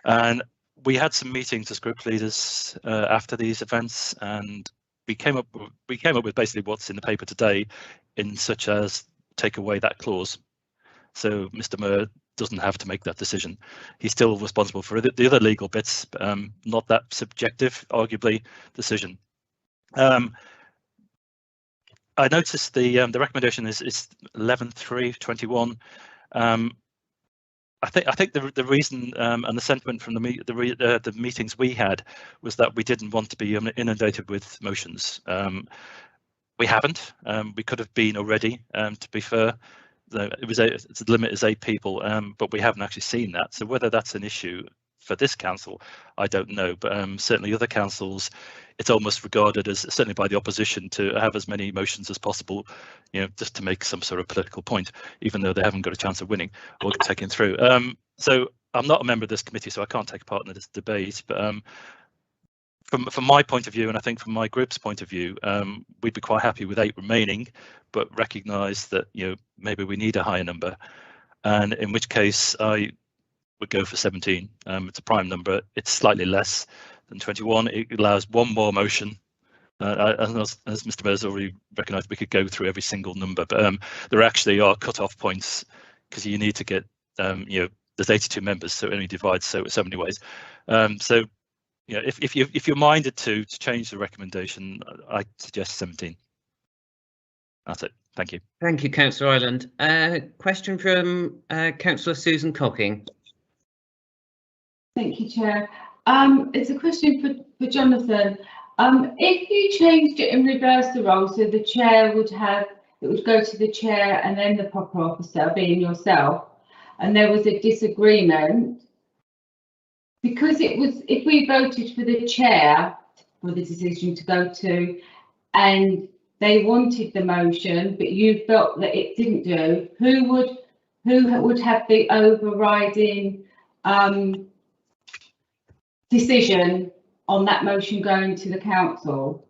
And we had some meetings as group leaders after these events, and we came up with basically what's in the paper today, in such as take away that clause. So Mr. Mayor doesn't have to make that decision. He's still responsible for the other legal bits, not that subjective, arguably, decision. I noticed the recommendation is 11.3.21. I think the reason and the sentiment from the meetings we had was that we didn't want to be inundated with motions. We haven't. We could have been already. To be fair, the limit is 8 people, but we haven't actually seen that. So whether that's an issue for this council, I don't know. But certainly other councils, it's almost regarded as, certainly by the opposition, to have as many motions as possible, you know, just to make some sort of political point, even though they haven't got a chance of winning or taking through. So I'm not a member of this committee, so I can't take part in this debate. But from my point of view, and I think from my group's point of view, we'd be quite happy with 8 remaining, but recognise that, you know, maybe we need a higher number, and in which case I would go for 17. It's a prime number. It's slightly less than 21. It allows one more motion. As Mr. Mayor's already recognised, we could go through every single number, but there actually are cut-off points, because you need to get, you know, there's 82 members, so it only divides so many ways. So, you know, if you're minded to change the recommendation, I suggest 17. That's it. Thank you. Thank you, Councillor Ireland. Question from Councillor Susan Cocking. Thank you, Chair. It's a question for Jonathan. If you changed it and reversed the role, so the chair would go to the chair and then the proper officer, being yourself, and there was a disagreement, because if we voted for the chair for the decision to go to, and they wanted the motion, but you felt that it didn't do, who would have the overriding decision on that motion going to the council?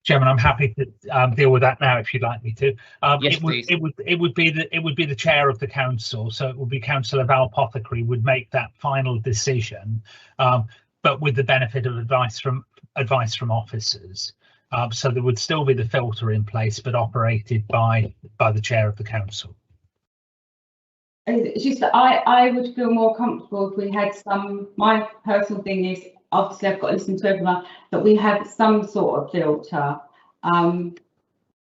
Chairman, I'm happy to deal with that now if you'd like me to. Yes, please. It would be the chair of the council, so it would be Councillor Val Pothecary would make that final decision, but with the benefit of advice from officers. So there would still be the filter in place, but operated by the chair of the council. It's just that I would feel more comfortable if we had my personal thing is, obviously I've got to listen to everyone, but we have some sort of filter.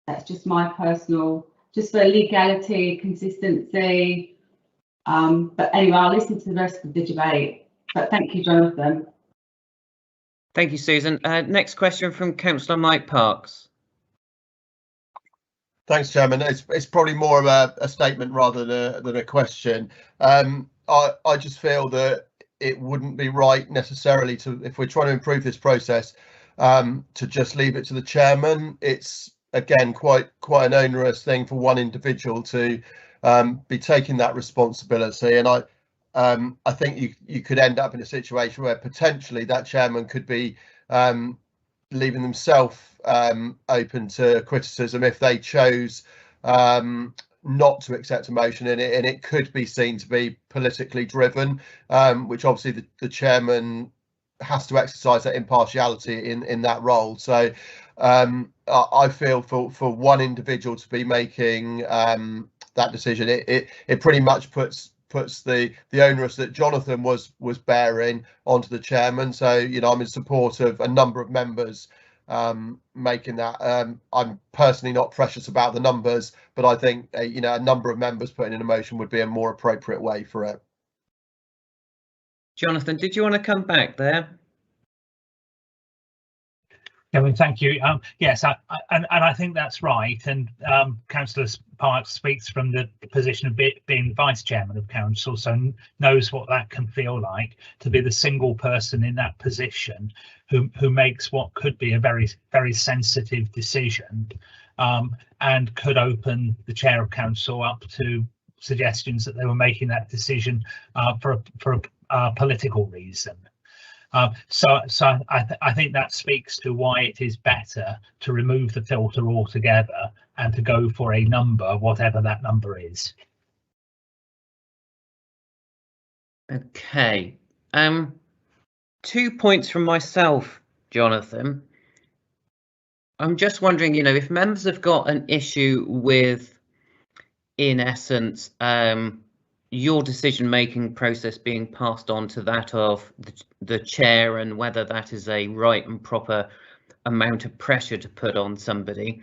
That's just my personal, just for legality, consistency. But anyway, I'll listen to the rest of the debate. But thank you, Jonathan. Thank you, Susan. Next question from Councillor Mike Parks. Thanks, Chairman. It's probably more of a statement rather than a question. I just feel that it wouldn't be right necessarily to, if we're trying to improve this process, to just leave it to the chairman. It's again quite an onerous thing for one individual to be taking that responsibility, and I think you could end up in a situation where potentially that chairman could be leaving themselves open to criticism if they chose not to accept a motion in it, and it could be seen to be politically driven, which obviously the chairman has to exercise that impartiality in that role. So I feel for one individual to be making that decision, it pretty much puts puts the onus that Jonathan was bearing onto the chairman. So, you know, I'm in support of a number of members making that. I'm personally not precious about the numbers, but I think you know, a number of members putting in a motion would be a more appropriate way for it. Jonathan, did you want to come back there? Kevin, thank you. Yes, I think that's right. And Councillor Parks speaks from the position of being vice chairman of council, so knows what that can feel like to be the single person in that position who makes what could be a very sensitive decision, and could open the chair of council up to suggestions that they were making that decision for a political reason. So I think that speaks to why it is better to remove the filter altogether and to go for a number, whatever that number is. Okay. 2 points from myself, Jonathan. I'm just wondering, you know, if members have got an issue with, in essence, your decision-making process being passed on to that of the chair, and whether that is a right and proper amount of pressure to put on somebody.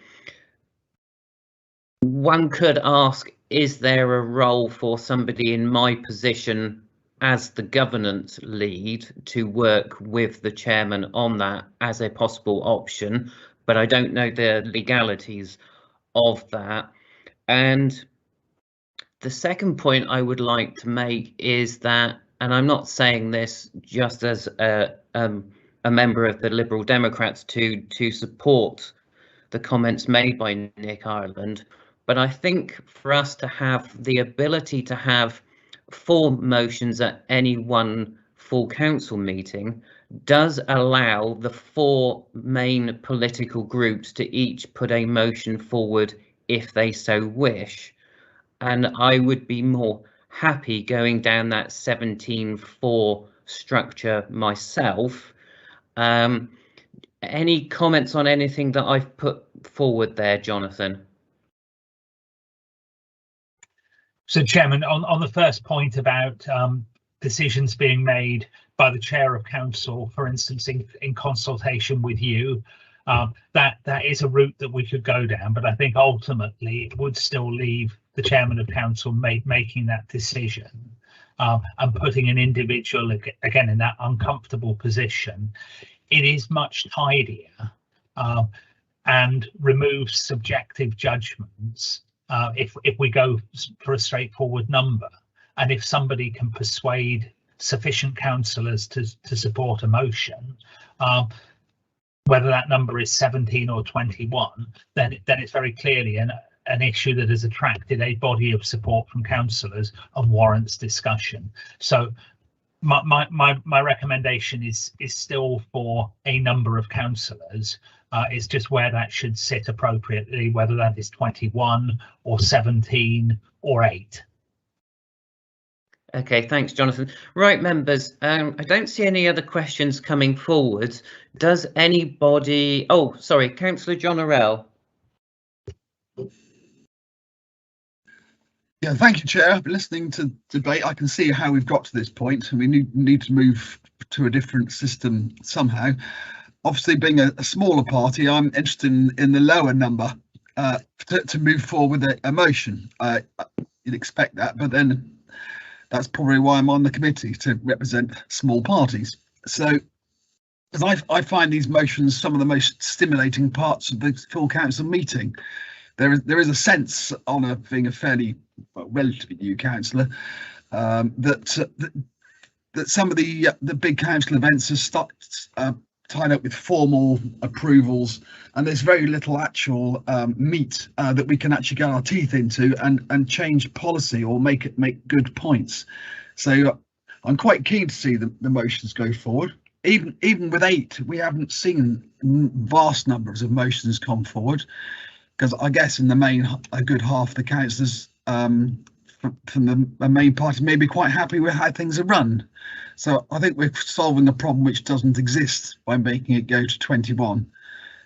One could ask, is there a role for somebody in my position as the governance lead to work with the chairman on that as a possible option? But I don't know the legalities of that. And the second point I would like to make is that, and I'm not saying this just as a member of the Liberal Democrats to support the comments made by Nick Ireland, but I think for us to have the ability to have 4 motions at any one full council meeting does allow the 4 main political groups to each put a motion forward if they so wish. And I would be more happy going down that 17-4 structure myself. Any comments on anything that I've put forward there, Jonathan? So, Chairman, on the first point about decisions being made by the chair of council, for instance, in consultation with you, that is a route that we could go down, but I think ultimately it would still leave the chairman of council making that decision, and putting an individual again in that uncomfortable position. It is much tidier and removes subjective judgments if we go for a straightforward number, and if somebody can persuade sufficient councillors to support a motion, whether that number is 17 or 21, then it's very clearly an issue that has attracted a body of support from councillors and warrants discussion. So my recommendation is still for a number of councillors. It's just where that should sit appropriately, whether that is 21 or 17 or 8. Okay, thanks, Jonathan. Right, members, I don't see any other questions coming forward. Does anybody... Oh, sorry, Councillor John Orell. Yeah, thank you, Chair. I've been listening to debate. I can see how we've got to this point, and we need to move to a different system somehow. Obviously, being a smaller party, I'm interested in the lower number to move forward with a motion. You'd expect that, but then that's probably why I'm on the committee, to represent small parties. So, because I find these motions some of the most stimulating parts of the full council meeting. There is a sense, on being a fairly relatively new councillor, that some of the big council events are tied up with formal approvals, and there's very little actual meat that we can actually get our teeth into and change policy or make good points. So I'm quite keen to see the motions go forward. Even with 8, we haven't seen vast numbers of motions come forward, because I guess in the main a good half of the councillors from the main party may be quite happy with how things are run. So I think we're solving a problem which doesn't exist by making it go to 21.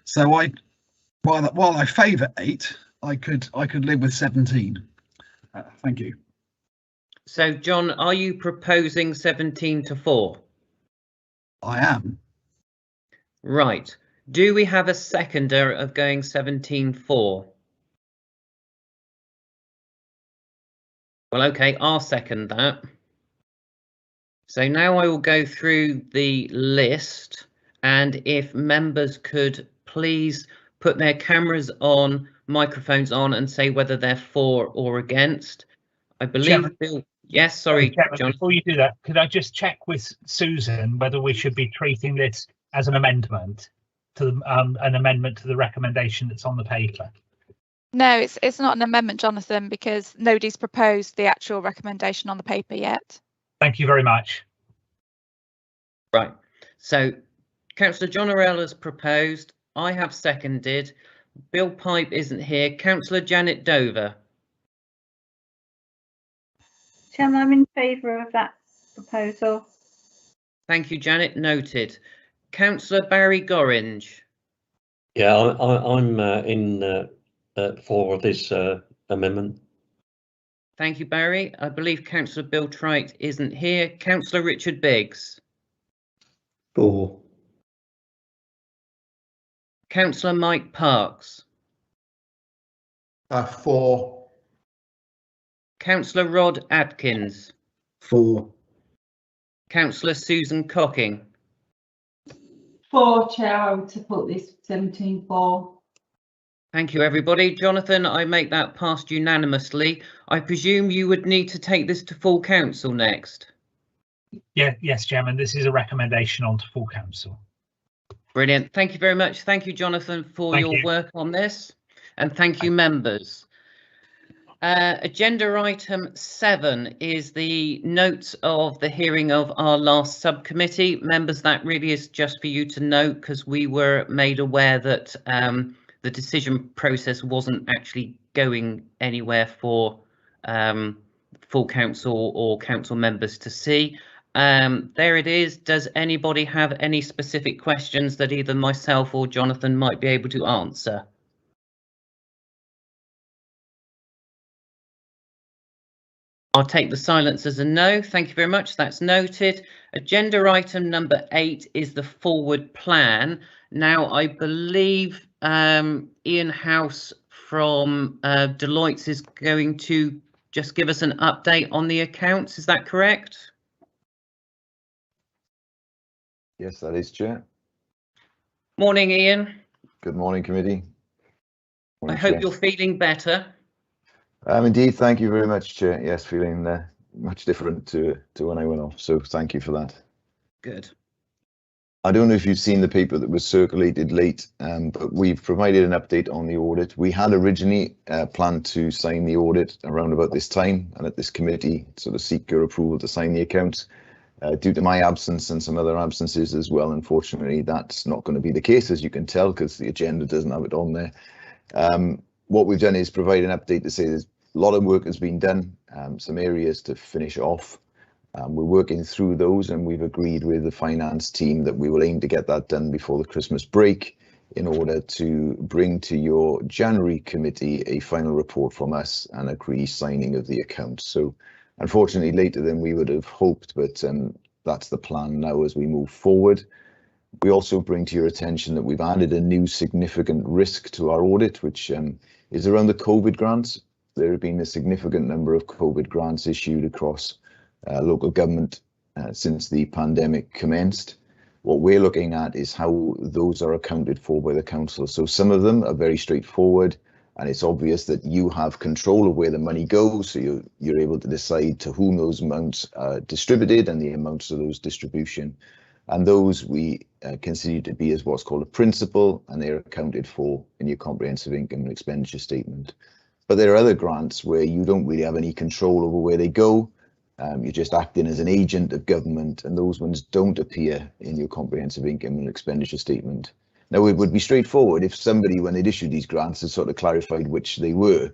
So while I favour 8, I could live with 17. Thank you. So, John, are you proposing 17-4? I am. Right. Do we have a seconder of going 17-4? Well, okay, I'll second that. So now I will go through the list, and if members could please put their cameras on, microphones on, and say whether they're for or against. I believe Chairman, Bill. Yes, sorry, Chairman, John. before you do that, could I just check with Susan whether we should be treating this as an amendment to the recommendation that's on the paper? No, it's not an amendment, Jonathan, because nobody's proposed the actual recommendation on the paper yet. Thank you very much. Right. So Councillor John Orell has proposed. I have seconded. Bill Pipe isn't here. Councillor Janet Dover. Chairman, I'm in favour of that proposal. Thank you, Janet. Noted. Councillor Barry Gorringe. Yeah, I'm in for this amendment. Thank you, Barry. I believe Councillor Bill Trite isn't here. Councillor Richard Biggs. For. Councillor Mike Parks. For. Councillor Rod Atkins. For. Councillor Susan Cocking. For, Chair, I would support this 17-4. Thank you, everybody. Jonathan, I make that passed unanimously. I presume you would need to take this to full council next. Yeah, yes, Chairman. This is a recommendation on to full council. Brilliant. Thank you very much. Thank you, Jonathan, for your work on this. And thank you, members. Agenda item 7 is the notes of the hearing of our last subcommittee. Members, that really is just for you to note because we were made aware that the decision process wasn't actually going anywhere for full council or council members to see. There it is. Does anybody have any specific questions that either myself or Jonathan might be able to answer? I'll take the silence as a no. Thank you very much. That's noted. Agenda item number 8 is the forward plan. Now, I believe Ian House from Deloitte is going to just give us an update on the accounts. Is that correct? Yes, that is, Chair. Morning, Ian. Good morning, committee. Morning, I hope Chair. you're feeling better. Indeed, thank you very much, Chair. Yes, feeling much different to when I went off, so thank you for that. Good. I don't know if you've seen the paper that was circulated late, but we've provided an update on the audit. We had originally planned to sign the audit around about this time, and at this committee sort of seek your approval to sign the accounts. Due to my absence and some other absences as well, unfortunately, that's not going to be the case, as you can tell, because the agenda doesn't have it on there. What we've done is provide an update to say there's a lot of work has been done, some areas to finish off. We're working through those, and we've agreed with the finance team that we will aim to get that done before the Christmas break in order to bring to your January committee a final report from us and agree signing of the accounts. So unfortunately later than we would have hoped, but that's the plan now as we move forward. We also bring to your attention that we've added a new significant risk to our audit, which is around the COVID grants. There have been a significant number of COVID grants issued across local government since the pandemic commenced. What we're looking at is how those are accounted for by the council. So some of them are very straightforward, and it's obvious that you have control of where the money goes, so you're able to decide to whom those amounts are distributed and the amounts of those distribution. And those we consider to be as what's called a principal, and they're accounted for in your comprehensive income and expenditure statement. But there are other grants where you don't really have any control over where they go. You're just acting as an agent of government, and those ones don't appear in your comprehensive income and expenditure statement. Now, it would be straightforward if somebody, when they'd issued these grants, had sort of clarified which they were.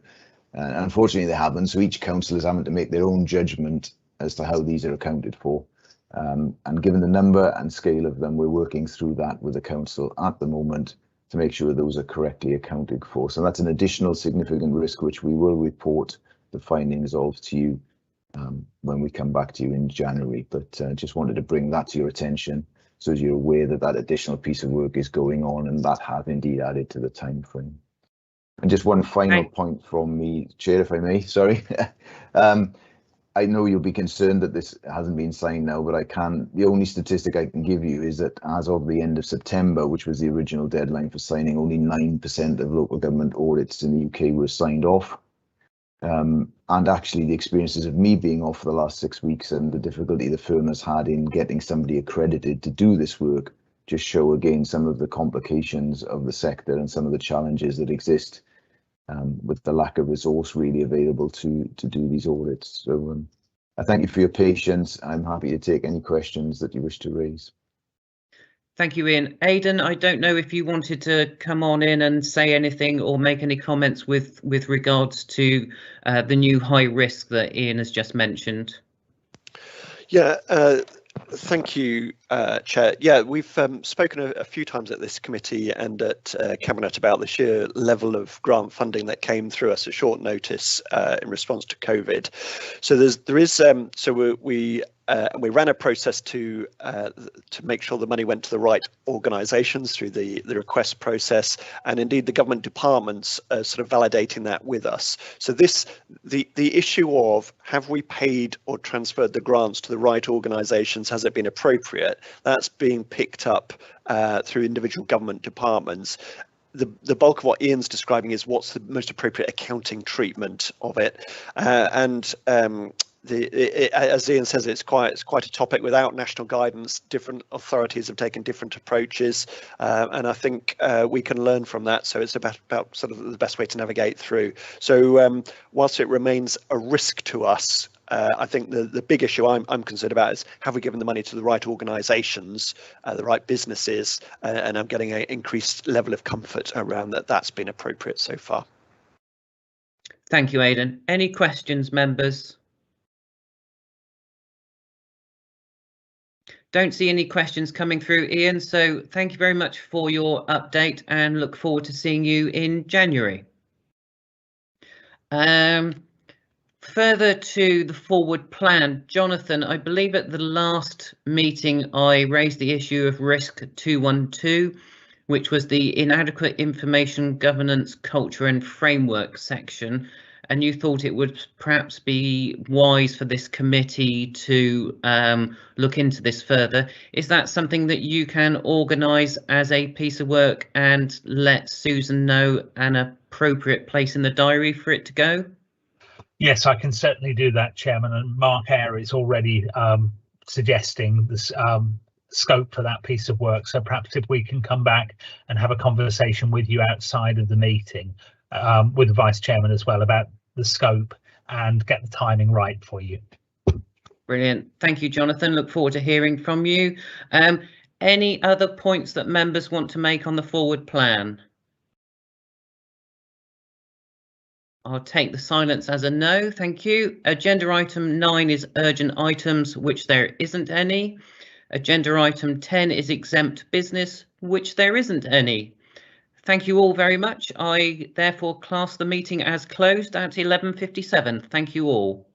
Unfortunately, they haven't, so each council is having to make their own judgment as to how these are accounted for. And given the number and scale of them, we're working through that with the council at the moment to make sure those are correctly accounted for. So that's an additional significant risk which we will report the findings of to you when we come back to you in January. But just wanted to bring that to your attention, so as you're aware that that additional piece of work is going on, and that have indeed added to the time frame. And just one final point from me, Chair, if I may, sorry. I know you'll be concerned that this hasn't been signed now, but the only statistic I can give you is that as of the end of September, which was the original deadline for signing, only 9% of local government audits in the UK were signed off. And actually the experiences of me being off for the last 6 weeks and the difficulty the firm has had in getting somebody accredited to do this work just show again some of the complications of the sector and some of the challenges that exist with the lack of resource really available to do these audits. So I thank you for your patience. I'm happy to take any questions that you wish to raise. Thank you, Ian. Aidan, I don't know if you wanted to come on in and say anything or make any comments with regards to the new high risk that Ian has just mentioned. Yeah, thank you, Chair. Yeah, we've spoken a few times at this committee and at Cabinet about the sheer level of grant funding that came through us at short notice in response to COVID. So we ran a process to make sure the money went to the right organisations through the request process, and indeed the government departments sort of validating that with us. So the issue of have we paid or transferred the grants to the right organisations, has it been appropriate? That's being picked up through individual government departments. The bulk of what Ian's describing is what's the most appropriate accounting treatment of it, as Ian says, it's quite a topic without national guidance. Different authorities have taken different approaches, and I think we can learn from that. So it's about sort of the best way to navigate through. So whilst it remains a risk to us, I think the big issue I'm concerned about is have we given the money to the right organisations, the right businesses, and I'm getting an increased level of comfort around that's been appropriate so far. Thank you, Aidan. Any questions, members? Don't see any questions coming through, Ian, so thank you very much for your update and look forward to seeing you in January. Further to the forward plan, Jonathan, I believe at the last meeting I raised the issue of risk 212, which was the inadequate information governance culture and framework section. And you thought it would perhaps be wise for this committee to look into this further. Is that something that you can organise as a piece of work and let Susan know an appropriate place in the diary for it to go? Yes, I can certainly do that, Chairman. And Mark Eyre is already suggesting this scope for that piece of work. So perhaps if we can come back and have a conversation with you outside of the meeting with the Vice Chairman as well about the scope and get the timing right for you. Brilliant. Thank you, Jonathan. Look forward to hearing from you. Any other points that members want to make on the forward plan? I'll take the silence as a no. Thank you. Agenda item 9 is urgent items, which there isn't any. Agenda item 10 is exempt business, which there isn't any. Thank you all very much. I therefore class the meeting as closed at 11:57. Thank you all.